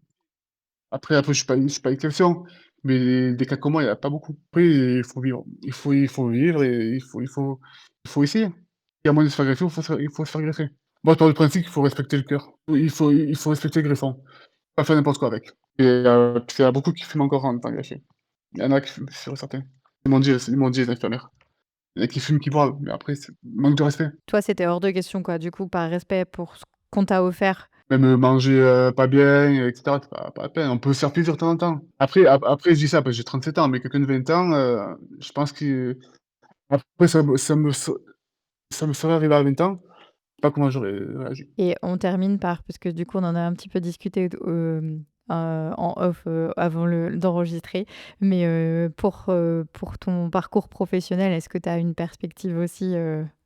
Après, je suis pas l'exception, mais des cas comme moi, il y a pas beaucoup. Après, il faut vivre. Il faut vivre et il faut essayer. Il y a moyen de se faire greffer, il faut se faire greffer. Moi, je pars du principe qu'il faut respecter le cœur. Il faut respecter le greffon, pas faire n'importe quoi avec. Et parce qu'il y a beaucoup qui fument encore en étant greffier. Il y en a qui fument, c'est sûr et certain. Ils m'ont dit les infirmières. Il y en a qui fument, qui boivent, mais après c'est manque de respect. Toi, c'était hors de question, quoi, du coup, par respect pour ce qu'on t'a offert. Même, manger, pas bien, et cetera, c'est pas la peine. On peut se faire plaisir de temps en temps. Après je dis ça parce que j'ai 37 ans, mais quelqu'un de 20 ans, je pense que après ça me serait arrivé à 20 ans, je sais pas comment j'aurais réagi. Et on termine par parce que du coup, on en a un petit peu discuté en off, avant d'enregistrer. Mais, pour ton parcours professionnel, est-ce que tu as une perspective aussi,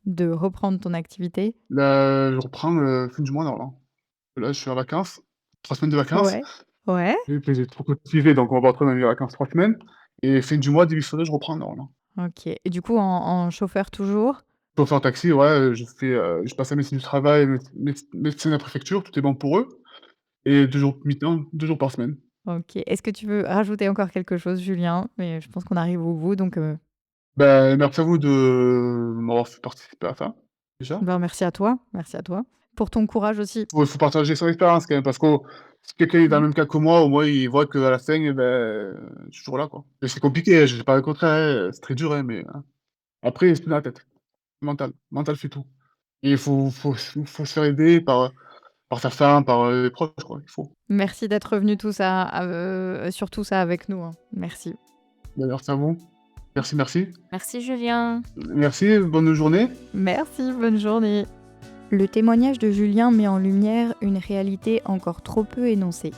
de reprendre ton activité? Là, je reprends, fin du mois normalement. Là, je suis en vacances, 3 semaines de vacances Ouais. Ouais. et puis j'ai trop cotisé, donc on va pas retourner dans les vacances 3 semaines et fin du mois, début février, je reprends normalement. OK. Et du coup, en chauffeur toujours? Chauffeur taxi, ouais, je passe la médecine du travail, médecin de la préfecture, tout est bon pour eux et 2 jours mi-temps, 2 jours par semaine. OK. Est-ce que tu veux rajouter encore quelque chose, Julien? Mais je pense qu'on arrive au bout donc, Ben, merci à vous de m'avoir fait participer à ça, déjà. ben, merci à toi, merci à toi. Pour ton courage aussi. Faut partager son expérience quand même parce que si quelqu'un est dans Mmh. le même cas que moi, au moins il voit qu'à la fin, eh ben, je suis toujours là, quoi. Et c'est compliqué, hein, je dis pas le contraire, hein, c'est très dur, hein, mais après c'est dans la tête, mental fait tout. Et faut se faire aider par sa femme, par, les proches, quoi, il faut. Merci d'être venu tout ça, sur tout ça avec nous, hein. Merci. Ben, merci à vous. Merci, merci. Merci Julien. Merci, bonne journée. Merci, bonne journée. Le témoignage de Julien met en lumière une réalité encore trop peu énoncée,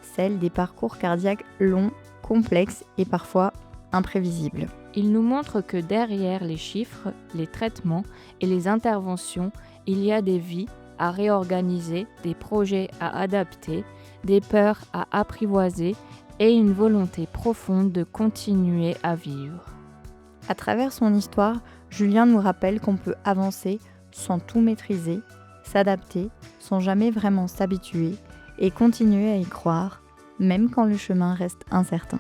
celle des parcours cardiaques longs, complexes et parfois imprévisibles. Il nous montre que derrière les chiffres, les traitements et les interventions, il y a des vies à réorganiser, des projets à adapter, des peurs à apprivoiser et une volonté profonde de continuer à vivre. À travers son histoire, Julien nous rappelle qu'on peut avancer sans tout maîtriser, s'adapter sans jamais vraiment s'habituer et continuer à y croire, même quand le chemin reste incertain.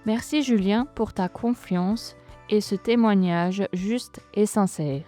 Merci Julien pour ta confiance et ce témoignage juste et sincère.